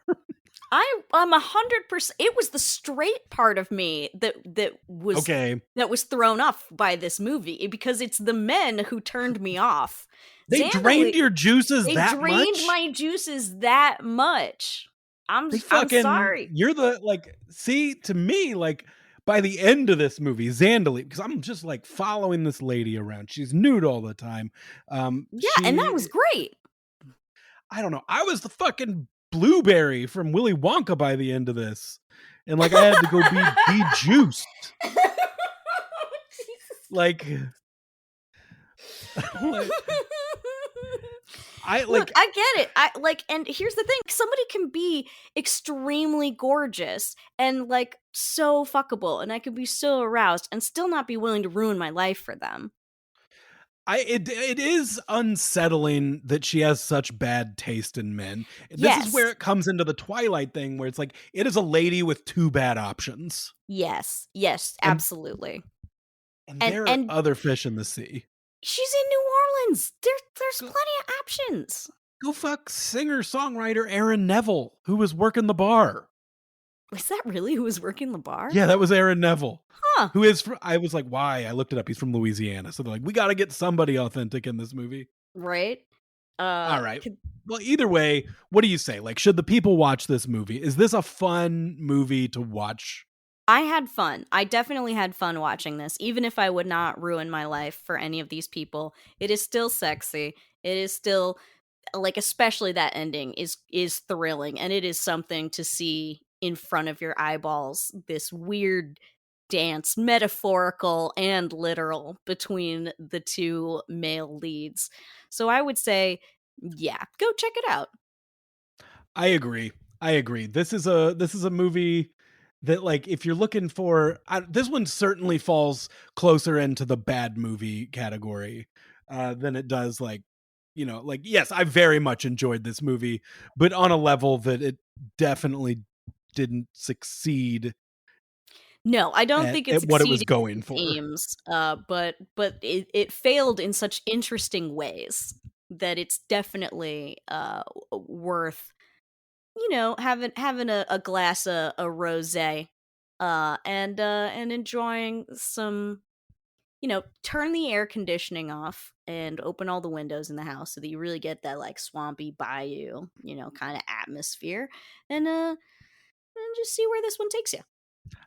I'm 100%. It was the straight part of me Okay. that was thrown off by this movie because it's the men who turned me off. They drained Zandalee, your juices they that drained much? my juices that much. They I'm fucking sorry. you're the like see to me like by the end of this movie, Zandalee, because I'm just like following this lady around. She's nude all the time. Yeah, and that was She great. I don't know. I was the fucking Blueberry from Willy Wonka by the end of this. And like I had to go be juiced. Jesus. Like, like I Look, like I get it. And here's the thing: somebody can be extremely gorgeous and like so fuckable, and I could be so aroused and still not be willing to ruin my life for them. it is unsettling that she has such bad taste in men. This is where Yes, it comes into the Twilight thing where it's like it is a lady with two bad options. yes, And absolutely. and And there are and other fish in the sea. she's in New Orleans. There's Go, plenty of options. go fuck singer-songwriter Aaron Neville, who was working the bar. Was that really who was working the bar? Yeah, that was Aaron Neville. Huh. Who is I was like, why? I looked it up. He's from Louisiana. So they're like, we got to get somebody authentic in this movie. Right? All right. Could, Well, either way, what do you say? Like, should the people watch this movie? Is this a fun movie to watch? I had fun. I definitely had fun watching this, even if I would not ruin my life for any of these people. It is still sexy. It is still like, especially that ending is thrilling, and it is something to see in front of your eyeballs. This weird dance, metaphorical and literal, between the two male leads. So I would say, yeah, go check it out. I agree. I agree. This is a movie that like if you're looking for this one certainly falls closer into the bad movie category than it does like like yes, I very much enjoyed this movie, but on a level that it definitely didn't succeed No, I don't think it at what it was succeeded going in for. aims, but it failed in such interesting ways that it's definitely worth having a glass of a rosé, and enjoying some. Turn the air conditioning off and open all the windows in the house so that you really get that like swampy bayou, kind of atmosphere, and just see where this one takes you.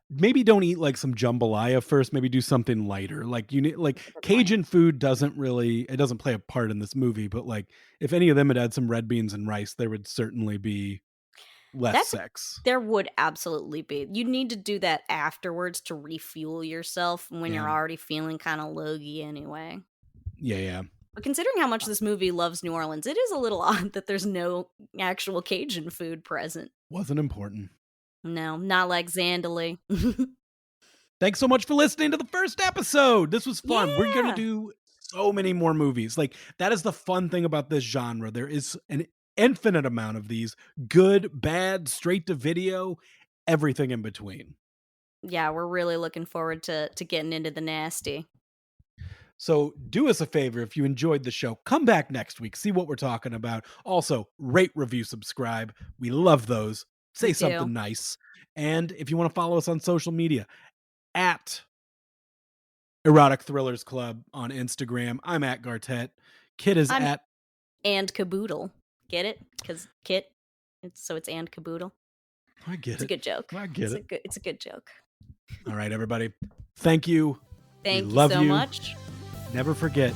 Maybe don't eat like some jambalaya first, maybe do something lighter. Like you need like That's a good point. Cajun food doesn't play a part in this movie, but like if any of them had some red beans and rice, there would certainly be less That's sex. There would absolutely be. You need to do that afterwards to refuel yourself when Yeah. you're already feeling kind of logy anyway. Yeah, yeah. But considering how much this movie loves New Orleans, it is a little odd that there's no actual Cajun food present. Wasn't important. No, not like Zandalee. Thanks so much for listening to the first episode. This was fun. We're going to Yeah. do so many more movies. Like that is the fun thing about this genre. There is an infinite amount of these, good, bad, straight to video, everything in between. Yeah, we're really looking forward to getting into the nasty. So do us a favor if you enjoyed the show, come back next week, see what we're talking about. Also, rate, review, subscribe. We love those. We Say do. something nice. And if you want to follow us on social media, at Erotic Thrillers Club on Instagram. I'm at Gartet. Kit is I'm at and caboodle. Get it? Because Kit. It's and caboodle. I get It's a it. good joke. I get it. It's a good joke. All right, everybody. Thank you. Thank we you love so you. much. Never forget,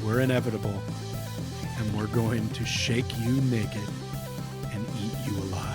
we're inevitable, and we're going to shake you naked and eat you alive.